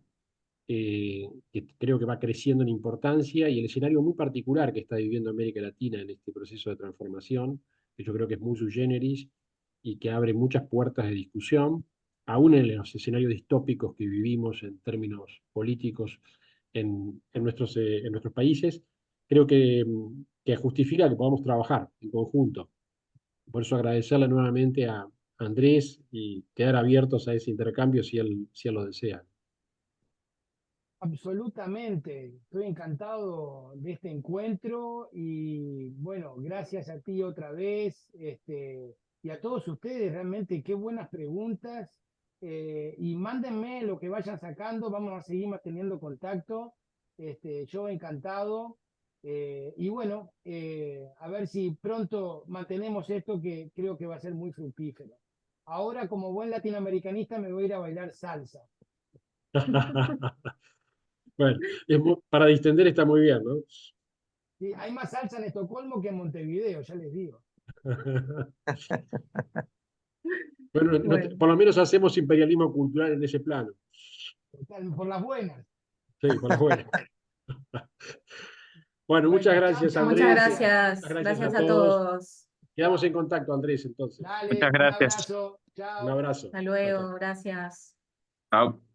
que creo que va creciendo en importancia, y el escenario muy particular que está viviendo América Latina en este proceso de transformación, que yo creo que es muy sui generis y que abre muchas puertas de discusión, aún en los escenarios distópicos que vivimos en términos políticos en nuestros países. Creo que justifica que podamos trabajar en conjunto. Por eso agradecerle nuevamente a Andrés y quedar abiertos a ese intercambio si él lo desea. Absolutamente, estoy encantado de este encuentro y bueno, gracias a ti otra vez, y a todos ustedes, realmente qué buenas preguntas, y mándenme lo que vayan sacando, vamos a seguir manteniendo contacto, yo encantado, y bueno, a ver si pronto mantenemos esto que creo que va a ser muy fructífero. Ahora, como buen latinoamericanista, me voy a ir a bailar salsa. Bueno, para distender está muy bien, ¿no? Sí, hay más salsa en Estocolmo que en Montevideo, ya les digo. Bueno, Bueno. por lo menos hacemos imperialismo cultural en ese plano. Por las buenas. Sí, por las buenas. Bueno, Bueno, muchas chao, gracias, chao, Andrés. Muchas gracias. gracias. Gracias a a todos. todos. Quedamos en contacto, Andrés, entonces. Dale, Muchas un gracias. abrazo. Chao. Un abrazo. Hasta Chao, luego. chao. Gracias. Chao.